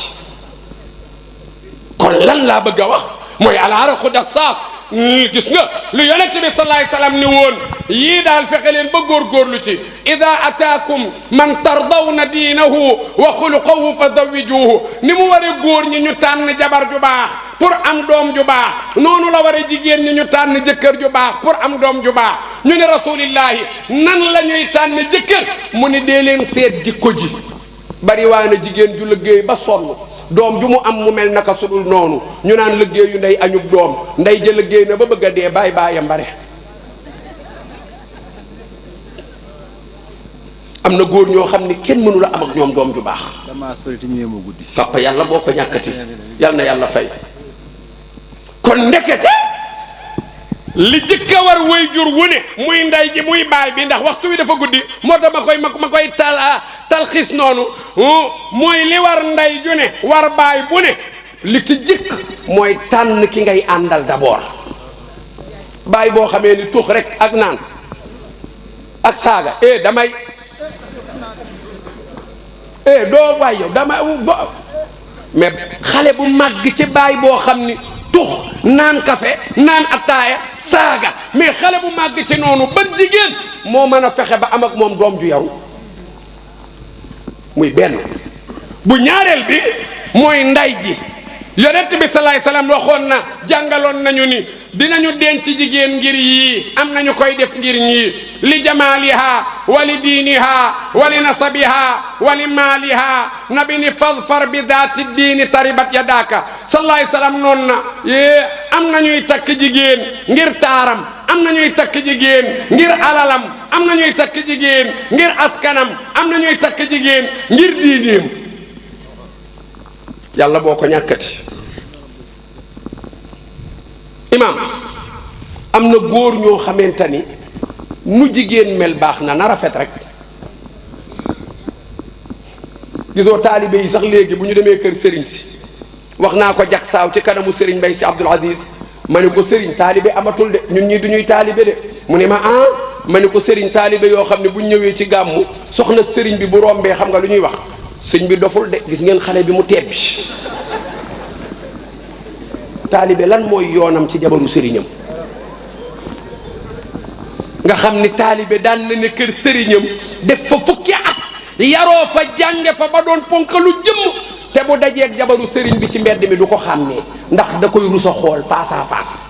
kon lan laa bëgg a wax mooy alaaraqu dassaas gis nga lu yonent bi sallallahu alayhi wasallam ni woon yii daal fexe leen ba góorgóorlu ci ida ataakum man tardawna diinahu wa xuluqahu fa zawijuhu ni mu waree góor ñi ñu tànn jabar ju baax pour am doom ju baax noonu la waree jigéen ñi ñu tànn jëkkër ju baax pour am doom ju baax ñu ne rasulillahi nan la ñuy tànn jëkkër mu ni dee leen seet jikko ji bari waa na jigéen ju liggéey ba sonn doom ju mu am mu mel naka sudul noonu ñu naan liggéeyu ndey añub doom ndey ja liggéey na ba bëgg a dee baayam bare am na góor ñoo xam ni kenn mënu la am ak ñoom doom ju baax papa yàlla boo ko ñàkkati yàlla na yàlla fay kon ndekete li jëkk a war way jur wu ne muy ndey ji muy baay bi ndax waxtu wi dafa guddi moo tax ma koy talxiis noonu mooy li war ndey ju ne war baay bu ne li ci jëkk mooy tànn ki ngay àndal d'abord baay boo xamee ni tux rek ak naan ak saaga damay doo waay yow damay mais xale bu màgg ci baay boo xam ni tux naan kafe naan attaaya saaga mais xale bu màgg ci noonu ban jigéen moo mën a fexe ba am ak moom doom ju yaru muy benn bu ñaareel bi mooy nday ji yonent bi salaay salaam waxoon na jàngaloon nañu ni dinañu denc jigéen ngir yii am nañu koy def ngir ñii li jamaaliha wa li diiniha wa li nasabiha wa li maaliha nabi ni fadfar bi daati diini taribat yadaaka salaay salaam noonu na am na ñuy takk jigéen ngir taaram am na ñuy takk jigéen ngir alalam am na ñuy takk jigéen ngir askanam am na ñuy takk jigéen ngir diineem yàlla boo ko ñàkkati imaam am na góor ñoo xamante ni nu jigéen mel baax na na rafet rek gisoo taalibe yi sax léegi bu ñu demee kër sëriñ si wax naa ko jax saaw ci kanamu sëriñ Mbay si Abdul Aziz ma ne ko sëriñ taalibe amatul de ñun ñii du ñuy taalibe de mu ne ma ma ne ko sëriñ taalibe yoo xam ne bu ñu ñëwee ci gàmmu soxna sëriñ bi bu rombee xam nga lu ñuy wax sëñ bi doful de gis ngeen xale bi mu tebbi taalibe lan mooy yoonam ci jabaru sëriñam nga xam ni taalibe daan na ne kër sëriñam def fa fukki at yaroo fa jànge fa ba doon ponkalu jëmm te bu dajeeg jabaru sëriñ bi ci mbedd mi du ko xàmmee ndax da koy rusa xool face à face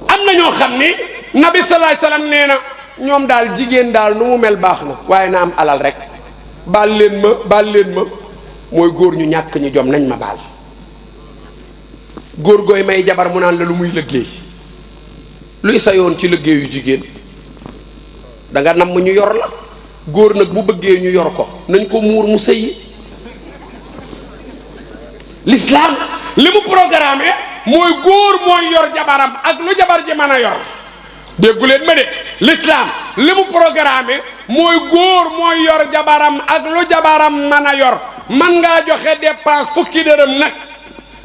am na ñoo xam ni nabi salaay salaam nee na ñoom daal jigéen daal nu mu mel baax na waaye na am alal rek baal leen ma mooy góor ñu ñàkk ñu jom nañ ma baal. góor gooy may jabar mu naan la lu muy liggéey luy sa yoon ci liggéeyu jigéen da nga nam ñu yor la. góor nag bu bëggee ñu yor ko nañ ko muur mu sëyi. l'islam li mu programme mooy góor mooy yor jabaram ak lu jabar ji mën a yor déggu leen ma de l'islam li mu programme mooy góor mooy yor jabaram ak lu jabaram mën a yor man ngaa joxe dépense fukki dërëm nag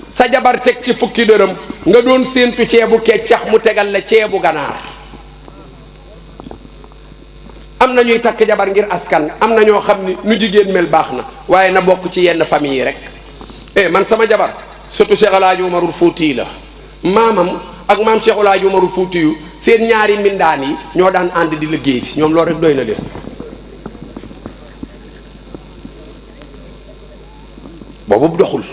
sa jabar teg ci fukki dërëm nga doon séentu ceebu keccax mu tegal la ceebu ganaar. am na ñuy takk jabar ngir askan am na ñoo xam ni nu jigéen mel baax na waaye na bokk ci yenn famille yi rek. man sama jabar surtout Cheikh El Hadj Umarul Fouti la maamam ak maam Cheikh El Hadj Umarul Fouti yu seen ñaari mbindaan yi ñoo daan ànd di liggéey si ñoom loolu rek doy na leen. boobu doxul.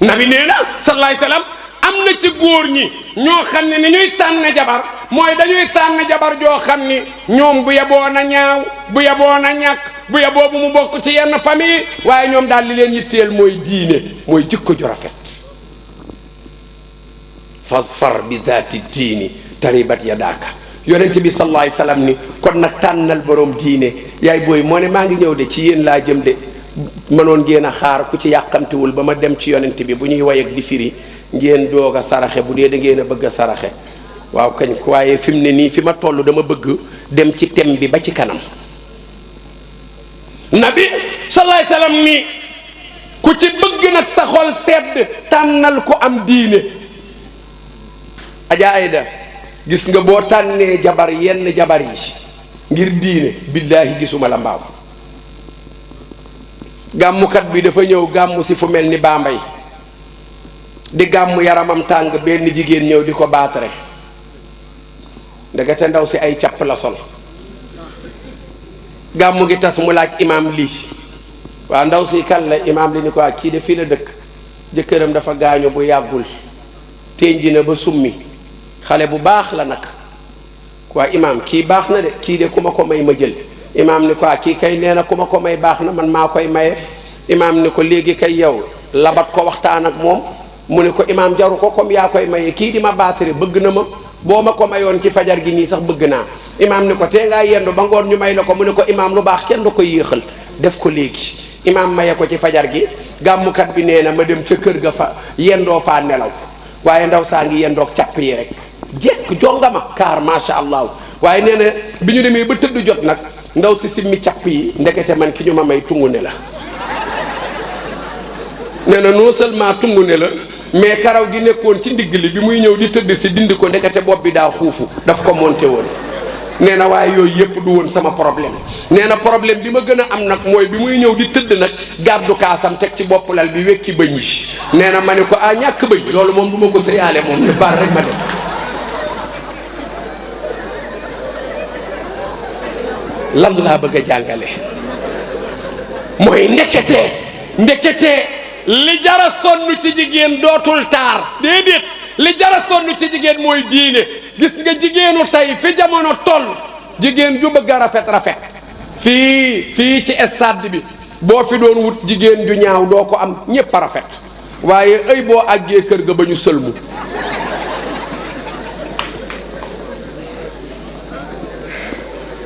nabi nee na sallallahu alayhi wasallam am na ci góor ñi ñoo xam ne ni ñuy tànn jabar mooy dañuy tànn jabar joo xam ni ñoom bu yeboo na ñaaw bu yeboo na ñàkk bu yeboo bu mu bokk ci yenn famille waaye ñoom daal li leen yitteel mooy diine mooy jikko ju rafet. fasfar bi zaati diini taribat yadaaka yonent bi sallallahu alayhi wasallam ni kon nag tànnal borom diine yaay booy moo ne maa ngi ñëw de ci yéen laa jëm de mënoon ngeen a xaar ku ci yàqamtiwul ba ma dem ci yonent bi bu ñuy way ak di firi ngeen doog a saraxe bu dee da ngeen a bëgg a saraxe waaw kañ waaye fi mu ne nii fi ma toll dama bëgg dem ci thème bi ba ci kanam. nabi sallallahu alayhi wasallam ni ku ci bëgg nag sa xol sedd tànnal ko am diine. Adja Aïda gis nga boo tànnee jabar yenn jabar yi ngir diine billaahi gisuma la mbaaw. gàmmukat bi dafa ñëw gàmmu si fu mel ni Bambey di gàmmu yaramam tàng benn jigéen ñëw di ko baatare ndekete ndaw si ay capp la sol. gàmmu gi tas mu laaj imaam lii waa ndaw si kan la imaam li ni ko kii de fii la dëkk jëkkëram dafa gaañu bu yàggul ténji na ba summi xale bu baax la nag waa imaam kii baax na de kii de ku ma ko may ma jël. imaam ni ko kii kay nee na ku ma ko may baax na man maa koy maye. imaam ni ko léegi kay yow labat ko waxtaan ak moom mu ne ko imaam jaru ko comme yaa koy maye kii di ma baatare bëgg na ma boo ma ko mayoon ci fajar gi nii sax bëgg naa. imaam ni ko tee ngaa yendu ba ngoon ñu may la ko mu ne ko imaam lu baax kenn da koy yéexal def ko léegi. imaam maye ko ci fajar gi gàmmukat bi nee na ma dem ca kër ga fa yendoo faa nelaw waaye ndaw saa ngi yendoog capp yi rek jekk jongama kaar macha allah waaye nee na bi ñu demee ba tëdd jot nag ndaw si simmi capp yi ndekete man ki ñu ma may tungu ne la. nee na non seulement tungu ne la mais karaw gi nekkoon ci ndigg li bi muy ñëw di tëdd si dindi ko ndekete bopp bi daa xuufu daf ko monté woon. nee na waaye yooyu yëpp du woon sama problème nee na problème bi ma gën a am nag mooy bi muy ñëw di tëdd nag gàddu kaasam teg ci bopp lal bi wekki bëñ yi nee na ma ne ko ñàkk bëñ loolu moom du ma ko sëyaale moom ne baal rek ma dem. lan laa bëgg a jàngale mooy ndekete li jara sonn ci jigéen dootul taar déedéet li jara sonn ci jigéen mooy diine. gis nga jigéenu tey fi jamono toll jigéen ju bëgg a rafet fii ci stade bi boo fi doon wut jigéen ju ñaaw doo ko am ñépp a rafet waaye ay boo àggee kër ga ba ñu sëlmu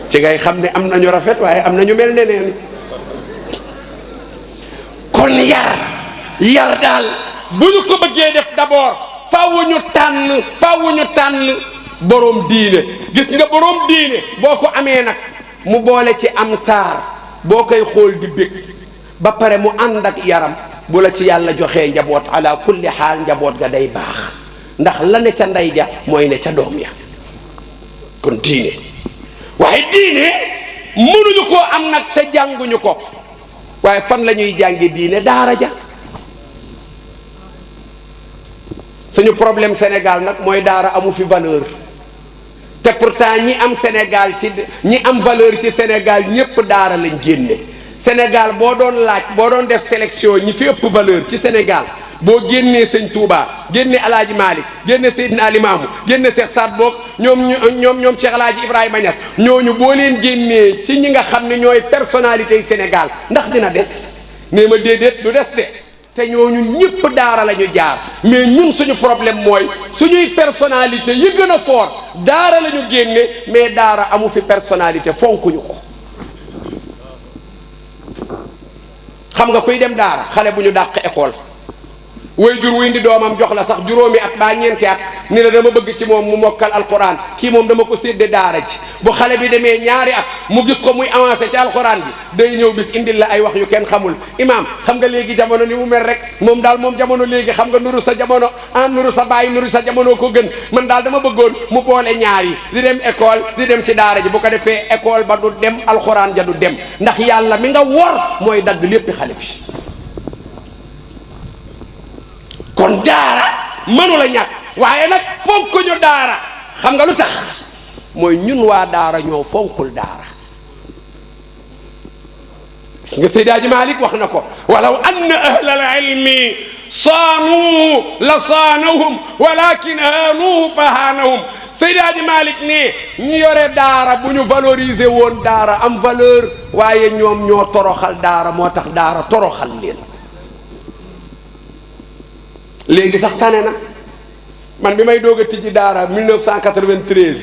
ci ngay xam ne am nañu rafet waaye am nañu mel neneen. kon yar daal bu ñu ko bëggee def d'abord faaw ñu tànn borom diine. gis nga borom diine boo ko amee nag mu boole ci am taar boo koy xool di bég ba pare mu ànd ak yaram bu la ci yàlla joxee njaboot ala kulli xaal njaboot ga day baax ndax la ne ca ndey ja mooy ne ca doom ya. kon diine waaye diine mënuñu koo am nag te jànguñu ko waaye fan la ñuy jànge diine daara ja. suñu problème Sénégal nag mooy daara amu fi valeur te pourtant ñi am Sénégal ñi am valeur ci Sénégal ñépp daara lañ génne. Sénégal boo doon def sélection ñi fi ëpp valeur ci Sénégal boo génnee sëñ Touba génne Alaaji Malick génne Seydina Limaamu génne Cheikh Saad Bokk ñoom Cheikh Alaaji Ibrahima Niass ñooñu boo leen génnee ci ñi nga xam ne ñooy personnalité yi Sénégal ndax dina des nee ma déedéet du des de te ñooñu ñëpp daara la ñu jaar mais ñun suñu problème mooy suñuy personnalité yi gën a fort daara la ñu génne mais daara amu fi personnalité fonkuñu ko. xam nga kuy dem daara xale bu ñu dàq école way jur wuy indi doomam jox la sax juróomi at baa ñeenti at ni la dama bëgg ci moom mu mokkal alquran kii moom dama ko sédde daara ji bu xale bi demee ñaari at mu gis ko muy avancé ci alquran bi day ñëw bis indil la ay wax yu kenn xamul imaam xam nga léegi jamono ni mu mel rek moom daal moom jamono léegi xam nga nuru sa jamono nuru sa bàyyi nuru sa jamono ko gën man daal dama bëggoon mu boole ñaar yi di dem école di dem ci daara ji bu ko defee école ba du dem alquran ja du dem ndax yàlla mi nga wor mooy dagg lépp xale bi. kon daara mënu la ñàkk waaye nag fonk ñu daara xam nga lu tax mooy ñun waa daara ñoo fonkul daara gis nga Seydi Hadji Malick wax na ko walaw anna ahlal ilmi saanuhu la saanahum walakin haanuhu fa haanahum Seydi Hadji Malick ne ñu yore daara bu ñu valoriser woon daara am valeur waaye ñoom ñoo toroxal daara moo tax daara toroxal leen léegi sax tane na man bi may doog a tijji daara 1993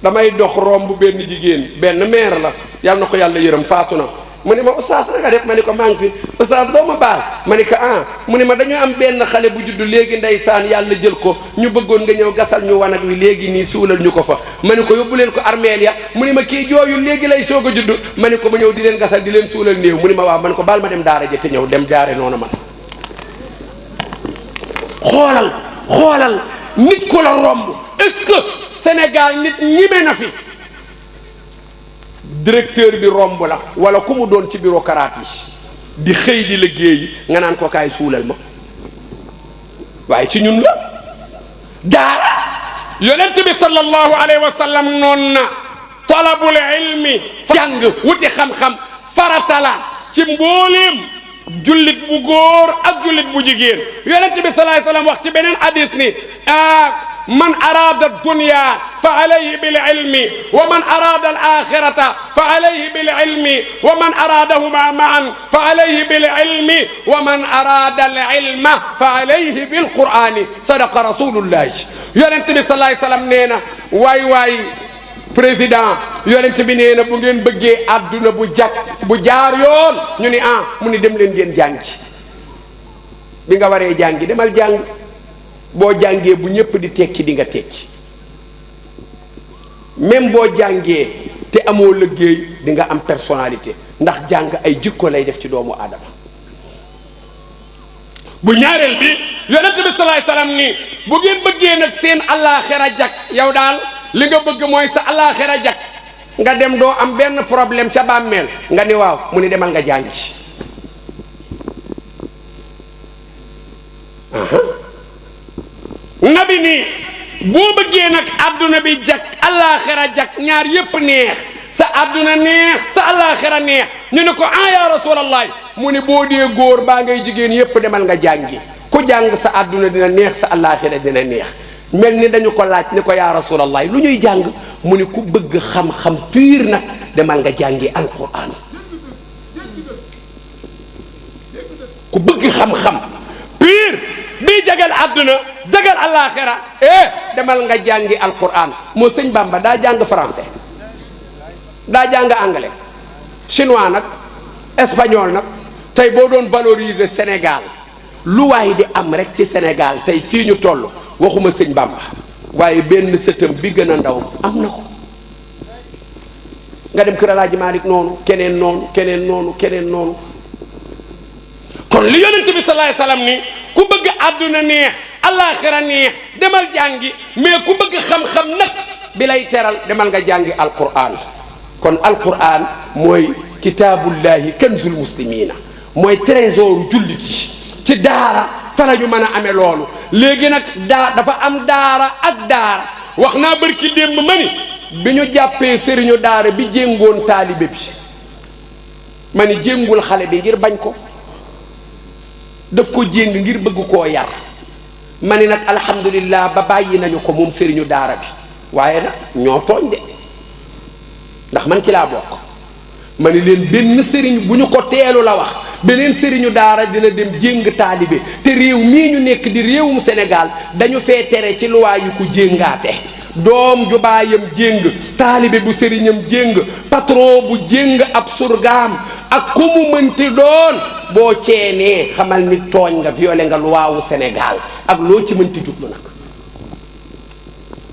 damay dox romb benn jigéen benn maire la yàlla na ko yàlla yërëm faatu na mu ne ma oustaz na nga def ma ne ko maa ngi fi oustaz doo ma baal ma ne ko mu ne ma dañu am benn xale bu juddu léegi ndeysaan yàlla jël ko ñu bëggoon nga ñëw gasal ñu wanag wi léegi nii suulal ñu ko fa ma ne ko yóbbu leen ko armeel ya mu ne ma kii jooyu léegi lay soog a juddu ma ne ko ma ñëw di leen gasal di leen suulal néew mu ne ma waaw ma ne ko baal ma dem daara ja te ñëw dem jaare noonu man xoolal nit ku la romb est-ce que Sénégal nit ñime na fi directeur bi romb la wala ku mu doon ci bureaucrate yi di xëy di liggéey nga naan ko kaay suulal ma waaye ci ñun la daara yonent bi sallallahu alayhi wa sallam noon na talabul ilmi jàng wuti xam-xam farata la ci mbooleem jullit bu góor ak jullit bu jigéen yonent bi sallallahu alayhi wa sallam wax ci beneen hadis ni man arada dunya fa alayhi bil ilmi wa man arada al akhirata fa alayhi bil ilmi wa man aradahuma ma'an fa alayhi bil ilmi wa man arada al ilma fa alayhi bil qur'ani sadaqa rasulullah yonent bi sallallahu alayhi wa sallam nee na waay président yonent bi nee na bu ngeen bëggee àdduna bu jaar yoon ñu ni mu ni dem leen ngeen jàngi bi nga waree jàngi demal jàng boo jàngee bu ñëpp di tekki di nga tekki même boo jàngee te amoo liggéey di nga am personnalité ndax jàng ay jikko lay def ci doomu aadama bu ñaareel bi yonent bi sallallahu alayhi wasallam ni bu ngeen bëggee nag seen àllaaxira jak yow daal li nga bëgg mooy sa àllaaxira jak nga dem doo am benn problème ca bàmmeel nga ni waaw mu ni demal nga jàngi nabi nii boo bëggee nag adduna bi jak àllaaxira jak ñaar yépp neex sa adduna neex sa àllaaxira neex ñu ne ko ya rasulallah mu ni boo dee góor baa ngay jigéen yépp demal nga jàngi ku jàng sa adduna dina neex sa àllaaxira dina neex mel ni dañu ko laaj ni ko yaa rasulallah lu ñuy jàng mu ni ku bëgg xam-xam pur nag demal nga jàngi alquran ku bëgg xam-xam pur bii jagal àdduna jagal àllaaxira demal nga jàngi alquran moo sëñ Bamba daa jàng français daa jàng anglais chinois nag espagnol nag tey boo doon valoriser Sénégal lu waay di am rek ci Sénégal tey fii ñu toll waxuma sëñ Bamba waaye benn sëtam bi gën a ndaw am na ko nga dem kër Alaaji Maalik noonu keneen noonu keneen noonu keneen noonu kon li yonent bi sallallahu alayhi wasallam ni ku bëgg àdduna neex àllaaxira neex demal jàngi mais ku bëgg xam-xam nag bi lay teral demal nga jàngi alquran kon alquran mooy kitaabullahi kanzul muslimina mooy trésor jullit yi ci daara fa la ñu mën a amee loolu léegi nag dafa am daara ak daara wax naa barki démb ma ni bi ñu jàppee sëriñu daara bi jéngoon taalibe bi ma ni jéngul xale bi ngir bañ ko daf ko jéng ngir bëgg koo yar ma ni nag alhamdulillah ba bàyyi nañu ko moom sëriñu daara bi waaye nag ñoo tooñ de ndax man ci laa bokk ma ni leen benn sëriñ bu ñu ko teelu la wax beneen sëriñu daara dina dem jéng taalibe te réew mii ñu nekk di réewum Sénégal dañu fee tere ci luwaa yu ko jéngaate doom ju baayam jéng taalibe bu sëriñam jéng patron bu jéng ab surgaam ak ku mu mënti doon boo ceenee xamal ni tooñ nga violé nga luwaawu Sénégal ak loo ci mënti jublu nag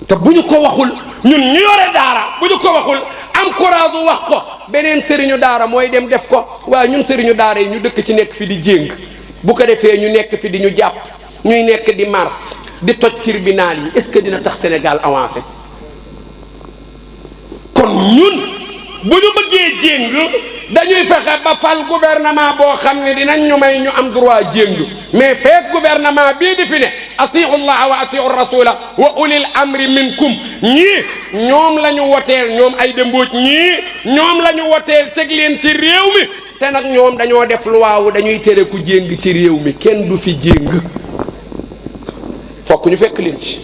te bu ñu ko waxul ñun ñu yore daara bu ñu ko waxul am courage wax ko beneen sëriñu daara mooy dem def ko waaye ñun sëriñu daara yi ñu dëkk ci nekk fi di jéng bu ko defee ñu nekk fi di ñu jàpp ñuy nekk di mars di toj tribunal yi est-ce que dina tax Sénégal avancé kon ñun bu ñu bëggee jéng dañuy fexe ba fal gouvernement boo xam ne dinañ ñu may ñu am droit jéng mais feek gouvernement bii di fi ne atiu llaha wa atiu rasula wa ulil amri minkum ñii ñoom la ñu woteel ñoom ay dëmbooj ñii ñoom la ñu woteel teg leen ci réew mi te nag ñoom dañoo def luwaawu dañuy tere ku jéng ci réew mi kenn du fi jéng fokk ñu fekk leen ci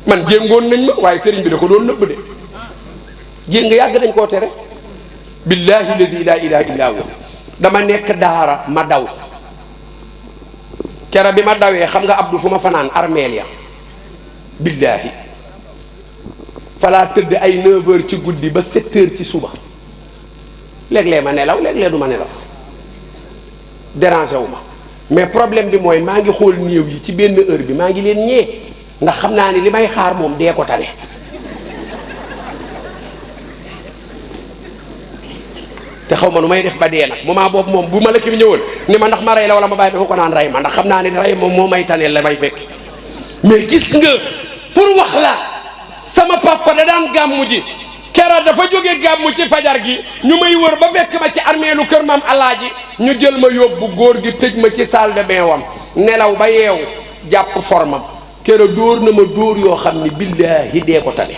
man jéngoon nañ ma waaye sëriñ bi da ko doon nëbb de jéng yàgg dañ koo tere billahi lazi la ilaha illa huwa dama nekk daara ma daw kera bi ma dawee xam nga Abdou fu ma fanaan armeel ya billahi falaa tëdd ay 9h ci guddi ba 7h ci suba léeg-léeg ma nelaw léeg-léeg du ma nelaw dérangé wu ma mais problème bi mooy maa ngi xool néew yi ci benn heure bi maa ngi leen ñee ndax xam naa ni li may xaar moom dee ko tane te xaw ma nu may def ba dee nag moment boobu moom bu ma la ki ñëwoon ni ma ndax ma rey la wala ma bàyyi dama ko naan rey ma ndax xam naa ni rey moom moo may taneel la may fekk mais gis nga pour wax la sama papa da daan gàmmu ji kera dafa jóge gàmmu ci fajar gi ñu may wër ba fekk ma ci armeelu kër maam alaaji ñu jël ma yóbbu góor gi tëj ma ci salle de bain wam nelaw ba yeewu jàpp formam kera dóor na ma dóor yoo xam ni billaahi dee ko tane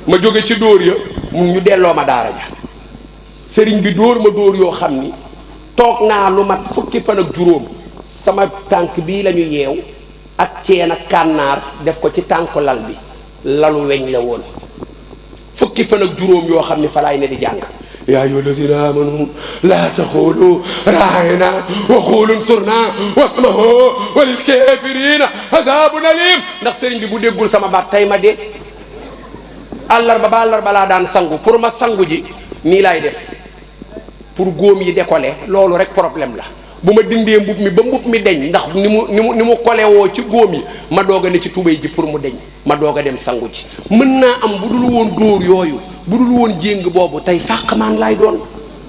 ma jóge ci dóor ya ñu delloo ma daara ja sëriñ bi dóor ma dóor yoo xam ni toog naa lu mat fukki fan ak juróom sama tànk bii la ñu yeew ak ceen ak kànnaar def ko ci tànku lal bi lalu weñ la woon fukki fan ak juróom yoo xam ni falaay ne di jàng yaa ayyuha allazina amanu laa taxulu raayna wa xulu nsurna wasmahu walil kafirina adabun alim ndax sëriñ bi bu déggul sama baat tey ma dee àllarba ba àllarba laa daan sangu pour ma sangu ji nii laay def pour góom yi décoller loolu rek problème la bu ma dindee mbub mi ba mbub mi deñ ndax ni mu kole woo ci góom yi ma doog a ne ci tubéy ji pour mu deñ ma doog a dem sangu ji mën naa am bu dul woon dóor yooyu bu dul woon jéng boobu tey fàqmaan laay doon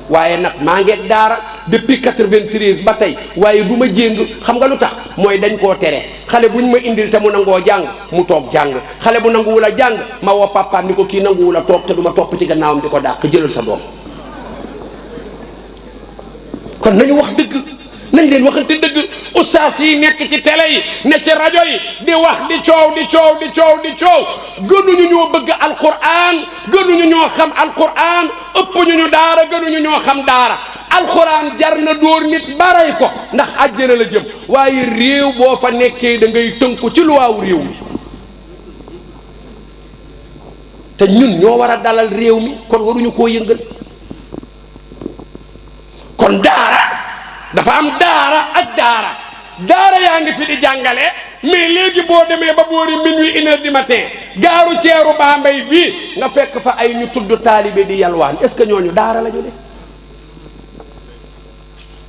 waaye nag maa ngeeg daara depuis 93 ba tey waaye du ma jéng xam nga lu tax mooy dañ koo tere xale bu ñu ma indil te mu nangoo jàng mu toog jàng xale bu nanguwul a jàng ma woo papaam ni ko kii nanguwul a toog te du ma topp ci gannaawam di ko dàq jëlal sa doom kon nañu wax dëgg nañ leen waxante dëgg ustaas yi nekk ci télé yi ne ci rajo yi di wax di coow di coow di coow di coow gënuñu ñoo bëgg alquran gënuñu ñoo xam alquran ëpp ñu daara gënuñu ñoo xam daara alquran jar na dóor nit baray ko ndax àjjana la jëm waaye réew boo fa nekkee da ngay tënku ci luwaawu réew mi te ñun ñoo war a dalal réew mi kon waruñu koo yëngal kon daara dafa am daara ak daara yaa ngi fi di jàngale mais léegi boo demee ba boori minuit 1h du matin gaaru ceeru Bambey bii nga fekk fa ay ñu tudd taalibe di yalwaan est-ce que ñooñu daara la ñu de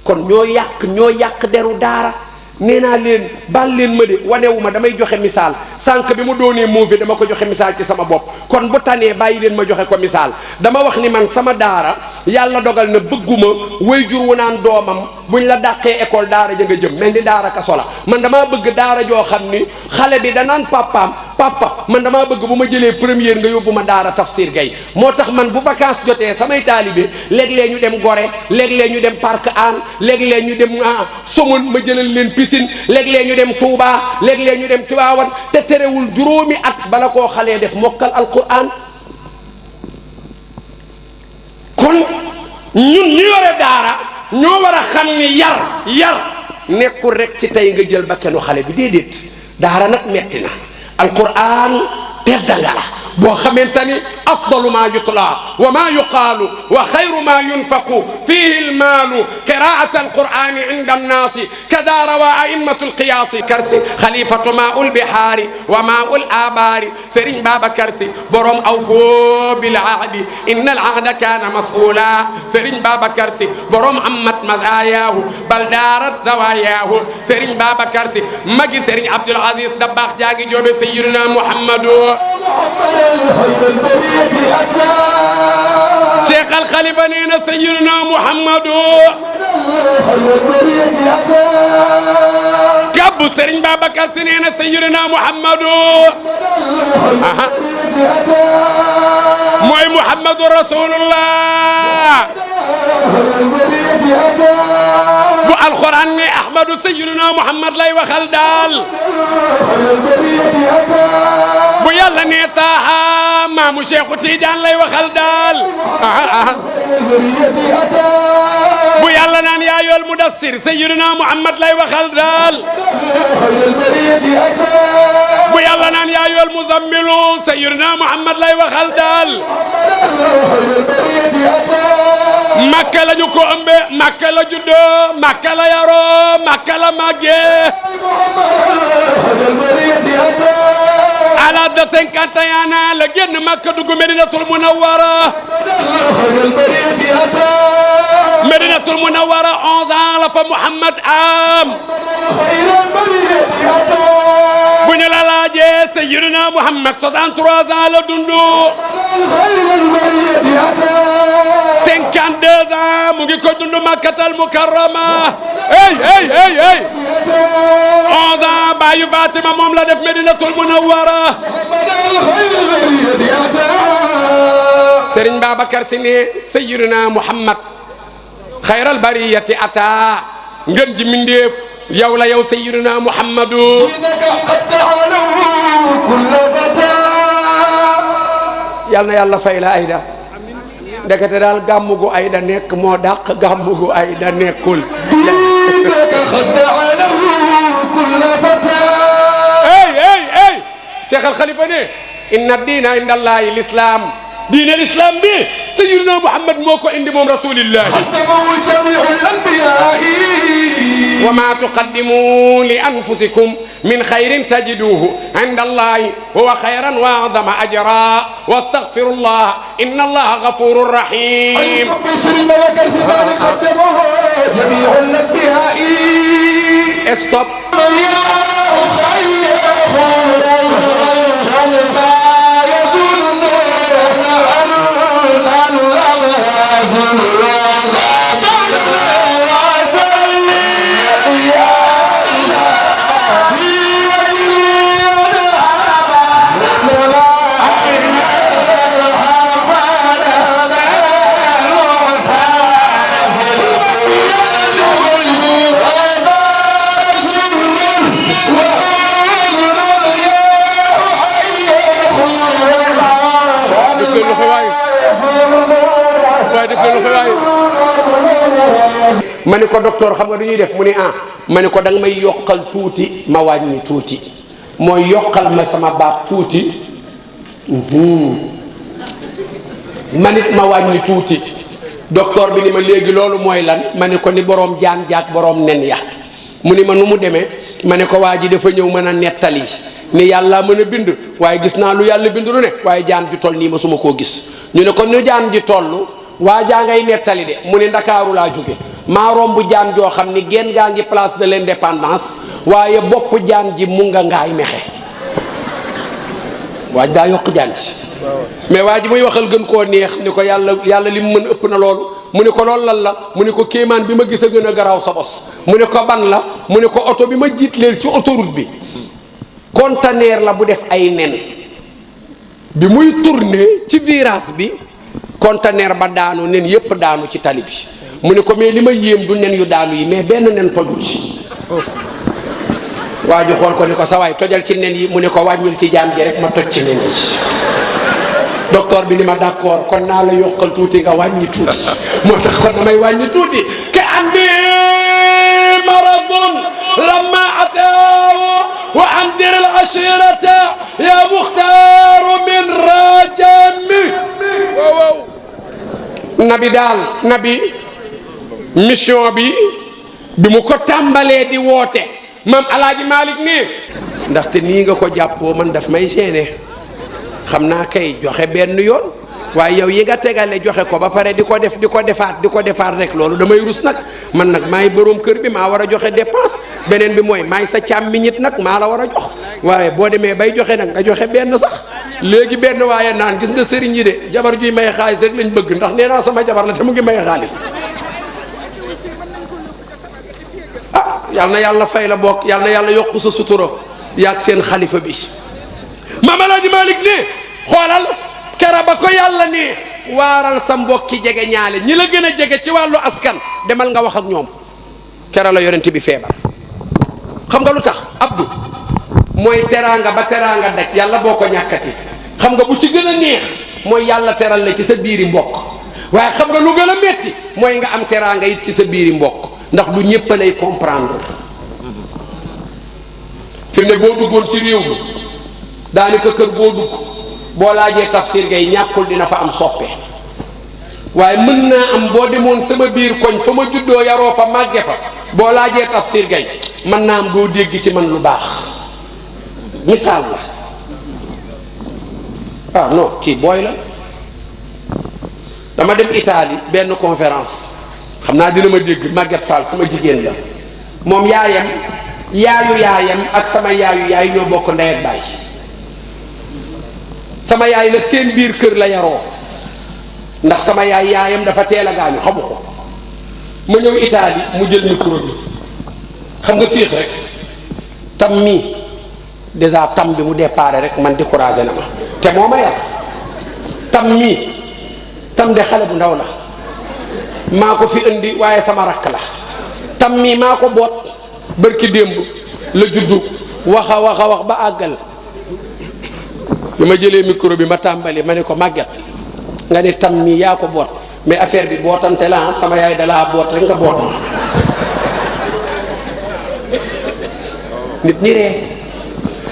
kon ñoo yàq deru daara nee naa leen baal leen ma de wanewu ma damay joxe misaal sànq bi mu doonee muuvi dama ko joxe misaal ci sama bopp kon bu tanee bàyyi leen ma joxe ko misaal dama wax ni man sama daara yàlla dogal na bëgguma waajur wu naan doomam buñ la dàqee école daara ja nga jëm mel ni daara kaso la man damaa bëgg daara joo xam ni xale bi danaan papaam papa man damaa bëgg bu ma jëlee première nga yóbbu ma daara Tafsir Gaye moo tax man bu vacances jotee samay taalibe léeg-léeg ñu dem Gorée léeg-léeg ñu dem Parc Hann léeg-léeg ñu dem Somone ma jëlal leen piscine léeg-léeg ñu dem Touba léeg-léeg ñu dem Tivaouane te terewul juróomi at bala koo xalee def mokkal alquran kon ñun ñu yore daara ñoo war a xam ni yar nekkul rek ci tey nga jël bakkanu xale bi déedéet daara nag metti na alquran teddanga la boo xamante ni afdalu ma yutla wa ma yuqaalu wa xayru ma yunfaqu fihi almaalu qiraat alqurani inda annaasi kada rawa a'immatu alqiyaasi karsi xalifatu maa ul bihaari wa maa ul abaari Serigne Babacar Sy borom awfoo bil ahdi inna al ahda kaana mas'uula Serigne Babacar Sy borom ammat mazayaahu bal daarat zawayaahu Serigne Babacar Sy magi Serigne Abdoul Aziz Dabakh jaagi joobe sayyidina Muhammadu Cheikh Al Khalifa nee na sayyidina Muhammadu kabbu Serigne Babacar Sy nee na sayyidina Muhammadu mooy Muhammadu Rasulullah bu alquran ne Ahmadu sayyidina Muhammad lay waxal daal bu yàlla ne Taaha maamu Cheikhu Tidiane lay waxal daal bu yàlla naan yaa yool Mudassir sayyidina Muhammad lay waxal daal bu yàlla naan yaa yool Muzammilu sayyidina Muhammad lay waxal daal Makka la ñu ko ëmbee Makka la juddoo Makka la yaroo Makka la màggee à l'âge de 51 ans la génn Makka dugg Medinatul Munawwara Medinatul Munawwara 11 ans la fa Muhammad am bu ñu la laajee Sayyidina Muhammad 63 ans la dundu 52 ans mu ngi ko dundu Makkatal Mukarrama hey 11 ans baayu Fatima moom la def Medinatul Munawwara Serigne Babacar Sy ne Sayyidina Muhammad xayral bariyati ata ngën ji mindeef yow la yow Sayyidina Muhammadu yal na yàlla fay la Ayda ndekete daal gàmmu gu Ayda nekk moo dàq gàmmu gu Ayda nekkul hey Cheikh Al Khalifa ne inna diina inda Allahi l'islam diine l'islam bi Sayyidina Muhammad moo ko indi moom rasulillahi wa ma tuqaddimu li anfusikum min khayrin tajiduhu inda Allahi huwa khayran wa a'zama ajra wastaghfirullah inna Allaha ghafurur rahim stop ma ne ko docteur xam nga du ñuy def mu ne ma ne ko danga may yokkal tuuti ma wàññi tuuti mooy yokkal ma sama baat tuuti man it ma wàññi tuuti docteur bi ni ma léegi loolu mooy lan ma ne ko ni boroom jaan jaak boroom nen ya mu ni ma nu mu demee ma ne ko waa ji dafa ñëw mën a nettali ni yàlla mën a bind waaye gis naa lu yàlla bind lu ne waaye jaan ju toll nii ma suma koo gis ñu ne ko nu jaan ji toll waa jaa ngay nettali de mu ne Ndakaaru laa jóge maa romb jaan joo xam ni genn gaa ngi place de l'indépendance waaye bopp jaan ji mu nga ngaay mexe waaj daa yokk jaan ji mais waa ji muy waxal gën koo neex ni ko yàlla li mu mën ëpp na loolu mu ne ko loolu lan la mu ne ko kéemaan bi ma gis a gën a garaaw sa bos mu ne ko ban la mu ne ko oto bi ma jiitleel ci autoroute bi conteneur la bu def ay nen bi muy tourner ci virage bi conteneur ba daanu nen yépp daanu ci tali bi mu ne ko mais li ma yéem du nen yu daanu yi mais benn nen tojul ci waa ji xool ko ni ko sa waay tojal ci nen yi mu ne ko wàññil ci jaan ji rek ma toj ci nen yi docteur bi ni ma d'accord kon naa la yokkal tuuti nga wàññi tuuti moo tax kon damay wàññi tuuti ke andi maradon لما أتاه وأنذر العشيرة يا مختار من رجم nabi daal nabi mission bi mu ko tàmbalee di woote maam Alaaji Malick nii ndaxte nii nga ko jàppoo man daf may gêné xam naa kay joxe benn yoon waaye yow yi nga tegale joxe ko ba pare di ko defaat rek loolu damay rus nag man nag maay boroom kër bi maa war a joxe dépense beneen bi mooy maay sa càmmiñit nag maa la war a jox waaye boo demee bay joxe nag nga joxe benn sax léegi benn waaye naan gis nga sëriñ yi de jabar juy maye xaalis rek lañ bëgg ndax nee naa sama jabar la te mu ngi maye xaalis ah yal na yàlla fay la bokk yal na yàlla yokku sa sutura yaag seen xalifa bi Maam Alaaji Malick ne xoolal kera ba ko yàlla ne waaral sa mbokki jege ñaale ñi la gën a jege ci wàllu askan demal nga wax ak ñoom kera la yonent bi feebar xam nga lu tax Abdou mooy teraanga ba teraanga daj yàlla boo ko ñàkkati xam nga bu ci gën a neex mooy yàlla teral la ci sa biiri mbokk waaye xam nga lu gën a metti mooy nga am teraanga it ci sa biiri mbokk ndax du ñëpp lay comprendre fi mu ne boo duggoon ci réew mi daanaka kër boo dugg boo laajee tafsir gay ñàkkul dina fa am soppe waaye mën naa am boo demoon sama biir koñ fa ma juddoo yaroo fa màgge fa boo laajee tafsir gay mën naa am doo dégg ci man lu baax misaal la non kii booy la dama dem Italie benn conférence xam naa dina ma dégg Maguette Fall sama jigéen la moom yaayam ak sama yaay ñoo bokk ndey ak baay sama yaay nag seen biir kër la yaroo ndax sama yaayam dafa teel a gaañu xamu ko ma ñëw Italie mu jël micro bi xam nga fiix rek tam mii déjà tam bi mu déparé rek man découragé na ma te moo ma yar tam mii tam de xale bu ndaw la maa ko fi indi waaye sama rakk la tam mii maa ko boot bërki démb la juddu wax ba àggal bi ma jëlee micro bi ma tàmbali ma ne ko màgget nga ne tam mii yaa ko boot mais affaire bi bootante la sama yaay dalaa boot rek nga boot ma nit ñi ree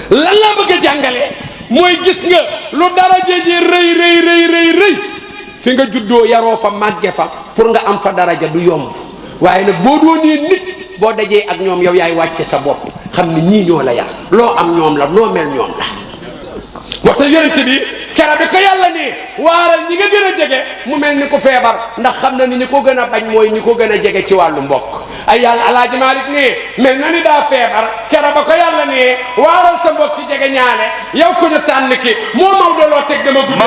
lan laa bëgg a jàngale mooy gis nga lu daraja ji rëy fi nga juddoo yaroo fa màgge fa pour nga am fa daraja du yomb waaye nag boo doonee nit boo dajee ak ñoom yow yaay wàcce sa bopp xam ni ñii ñoo la yar loo am ñoom la loo mel ñoom la moo tax yonent bi kera bi ko yàlla nii waaral ñi nga gën a jege mu mel ni ko feebar ndax xam na ni ñi ko gën a bañ mooy ñi ko gën a jege ci wàllu mbokk ay yàlla Alaaji Malick nii mel na ni daa feebar kera ba ko yàlla nii waaral sa mbokk jege ñaale yow ko ñu tànn ki moo Maodo loo teg dama gudd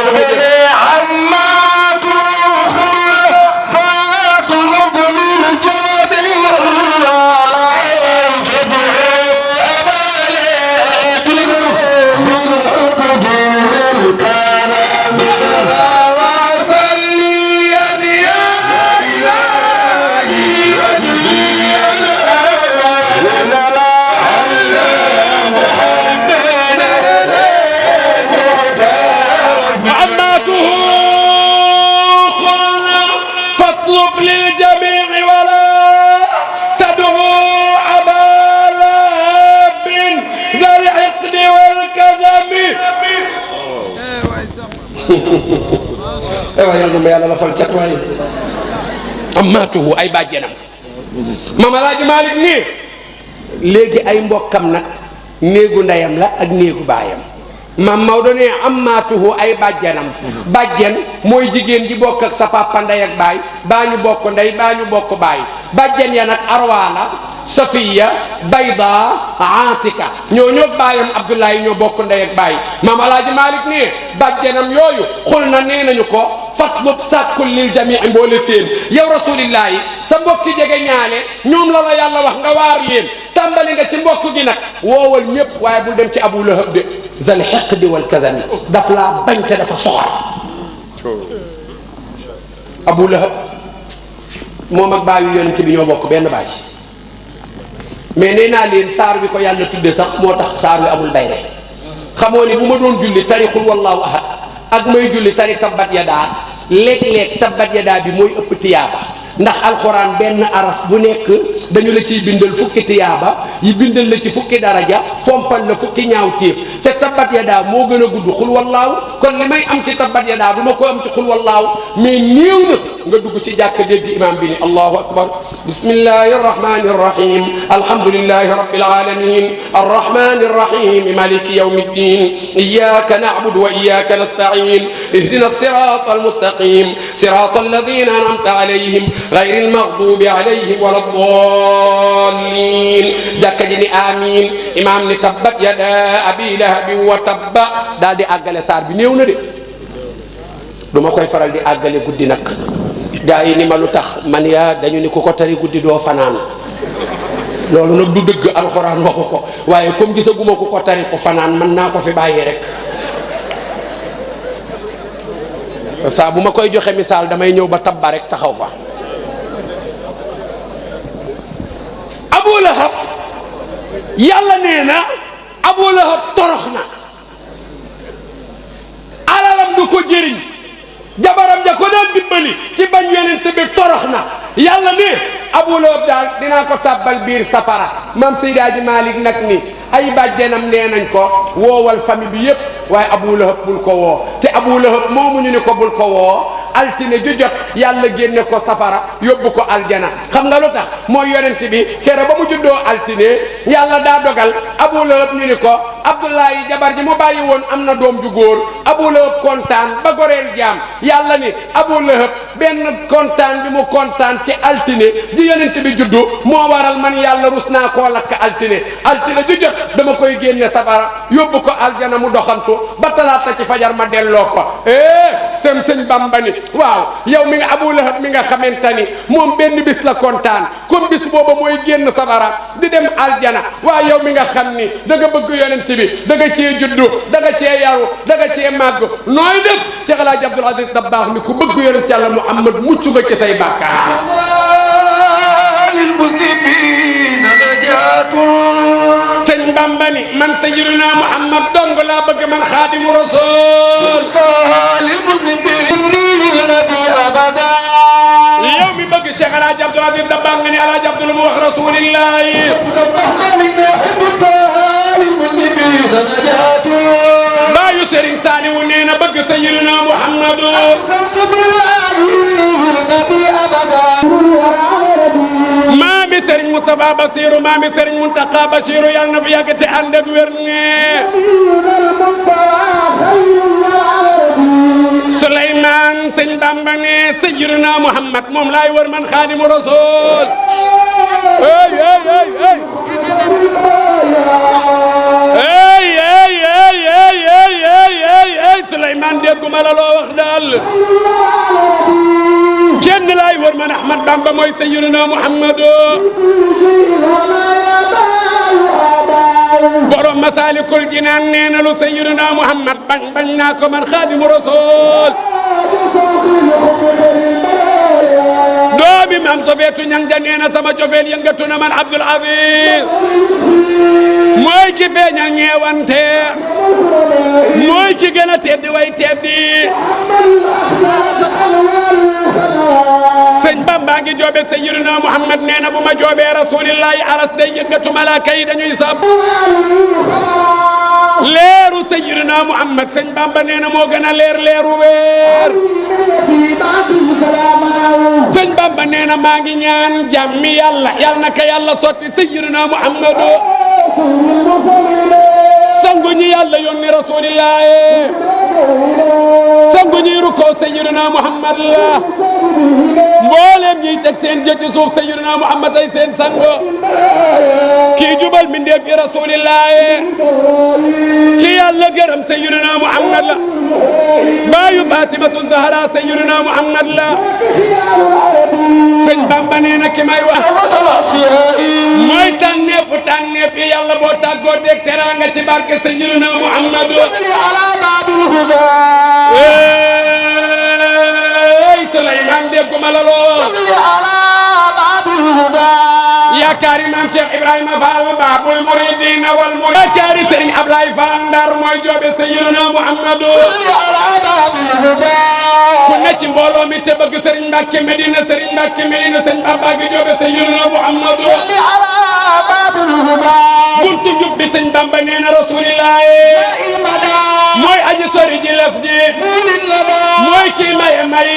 waaye yàlla na ma yàlla la fal cat waaye amaatuhu ay bàjjenam Maam Alaaji Malick nii léegi ay mbokkam nag néegu ndeyam la ak néegu baayam Maam Maodo ne amaatuhu ay bàjjenam bàjjen mooy jigéen ji bokk ak sa papa ndey ak baay baa ñu bokk ndey baa ñu bokk baay bàjjen ya nag Arwaala Safiya Bayda Atika ñoo baayam Abdoulaye ñoo bokk ndey ak baay Maam Alaaji Malick ne bàjjenam yooyu xul na nee nañu ko fatlub sàkkul lil jamii mboole seen yow rasulillahi sa mbokki jege ñaale ñoom la yàlla wax nga waar leen tàmbali nga ci mbokk gi nag woowal ñëpp waaye bul dem ci Abu Lahab de zal hiqdi wal kazami daf laa bañ te dafa soxor Abu Lahab moom ak baayu yonent bi ñoo bokk benn baay mais nee naa leen saar bi ko yàlla tudde sax moo tax saar wi amul bayre xamoo ni bu ma doon julli tari xul wallahu ahad ak may julli tari tabbat yadaa léeg-léeg tabbat yadaa bi mooy ëpp tiyaaba ndax alxuraan benn araf bu nekk dañu la ciy bindal fukki tiyaaba yi bindal la ci fukki daraja fompal la fukki ñaawteef te tabbat yadaa moo gën a gudd xul wallaahu kon li may am ci tabbat yadaa du ma ko am ci xul wallaahu mais néew na nga dugg ci jàkk dégg imam bi ni allahu akbar bismillahi arrahmani arrahim alhamdulillahi rabbil alamin arrahmani arrahim maliki yawmi ddin iyyaka na'budu wa iyyaka nasta'in ihdina as-sirata al-mustaqim sirata alladhina an'amta alayhim غير المغضوب عليهم ولا الضالين jàkka ji ni amiin imaam ni tabbat yada abi lahabin wa tabba daal di àggale saar bi néew na de duma koy faral di àggale guddi nag gaa yi ni ma lu tax man yaa dañu ni ku ko tari guddi doo fanaan loolu nag du dëgg alxuraan waxu ko waaye comme gisaguma ku ko tari ko fanaan mën naa ko fi bàyyi rek saa bu ma koy joxe misaal damay ñëw ba tabba rek taxaw fa Abu Lahab yàlla nee na Abu Lahab torox na alalam du ko jëriñ jabaram ja ko daan dimbali ci bañ yonent bi torox na yàlla ne Abu Lahab daal dinaa ko tàbbal biir safara maam Seydi Hadji Malick nag ni ay bàjjenam nee nañ ko woowal famille bi yépp waaye Abu Lahab bul ko woo te Abu Lahab moomu ñu ni ko bul ko woo altine ju jot yàlla génne ko safara yóbbu ko aljana xam nga lu tax mooy yonent bi kere ba mu juddoo altine yàlla daa dogal Abu Lahab ñu ni ko Abdullahi jabar ji mu bàyyi woon am na doom ju góor Abu Lahab kontaan ba goreel jaam yàlla ni Abu Lahab benn kontaan bi mu kontaan ci altine ji yonent bi juddu moo waral man yàlla rus naa koo lakk altine ju jot dama koy génne safara yóbbu ko aljana mu doxantu ba talaata ci fajar ma delloo ko sëñ Bamba ni waaw yow mi nga Abu Lahab mi nga xamante ni moom benn bis la kontaan comme bis booba mooy génn safara di dem aljana waaw yow mi nga xam ni da nga bëgg yonent bi da nga cee juddu da nga cee yaru da nga cee màgg nooy def Cheikh El Hadj Abdoul Aziz Dabakh ni ku bëgg yonent Yàlla Muhammad mucc nga ci say bàkkaar sëñ Bamba ni man sayyiduna Muhammad dong laa bëgg man Xaadimu Rasuul yow mi bëgg Cheikh El Hadj Abdoul Aziz Dabakh nga ni El Hadj Abdoul mu wax rasulillahi baayu Serigne Saliou nee na bëgg sayyiduna Muhammadu maami Serigne Moustapha Bassirou maami Serigne Mountakha Bassirou yàlla na fi yàgg te ànd ak wér Souleymane sëñ Bamba ne sayyiduna Muhammad moom laay wër man Xaadimu Rasuul Souleymane dégguma la loo wax daal kenn laay wër man Ahmad Bamba mooy sayyiduna Muhammad borom Masaalikul Jinaan nee na lu sayyiduna Muhammad bañ naa ko man Xaadimu Rasuul doomi maam Sofeetu ñang ja nee na sama cofeel yëngatu na man Abdoul Aziz mooy ki feeñal ñeewante mooy ki gën a teddi way teddi sëñ Bamba ngi joobe sayyiduna Muhammad nee na bu ma joobee rasulillahi aras day yëngatu malaaka yi dañuy sab leeru sayyiduna Muhammad sëñ Bamba nee na moo gën a leeru weer sëñ Bamba nee na maa ngi ñaan jàmmi yàlla na ka yàlla sotti sayyiduna Muhammad sangu ñi yàlla yónni rasulillahi sangu ñi rukkoo sayyiduna Muhammad la mboolem ñiy teg seen jë ci suuf sayyiduna Muhammad ay seen sango kii jubal mbindeef yi rasulillahi kii yàlla gërëm sayyiduna Muhammad la baayu Fatimatu Zahra sayyiduna Muhammad la sëñ Bamba nee na ki may wax mooy tànneef yi yàlla boo tàggoo teg teraanga ci barke sayyiduna Muhammad Souleymane dégguma la lool yaakaari maam Cheikh Ibrahima Fall Babul Muridina wal Murid yaakaari Serigne Ablaye Fall Ndar mooy joobe sayyiduna Muhammad ku ne ci mbooloo mi te bëgg Serigne Mbacke Medina Serigne Mbacke Medina Serigne Bamba gi joobe Sayyidina Muhammadu buntu njub bi Serigne Bamba nee na Rasulillah mooy aji sori ji laf ji mooy kii maye may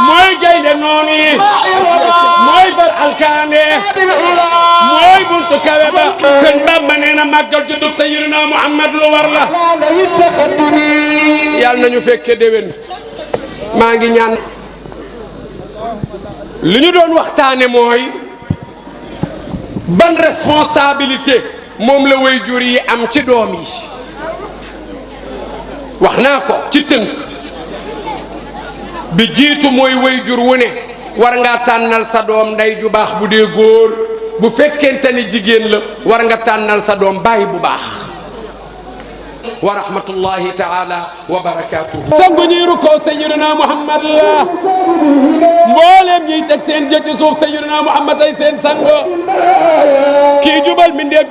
mooy gaynde noonu yi mooy bar alkaane mooy buntu kawe ba Serigne Bamba nee na màggal juddug Sayyidina Muhammad lu war la yàlla nañu fekke déwén maa ngi ñaan li ñu doon waxtaane mooy ban responsabilité moom la waajur yi am ci doom yi wax naa ko ci tënk bi jiitu mooy waajur wu ne war ngaa tànnal sa doom ndey ju baax bu dee góor bu fekkente ni jigéen la war nga tànnal sa doom baay bu baax wa rahmatullahi taala wa barakatuhu sangu ñiiru ko Sayyidina Muhammad la mboolem ñiy teg seen jë ci suuf Sayyidina Muhammad ay seen sango kii jubal mindeef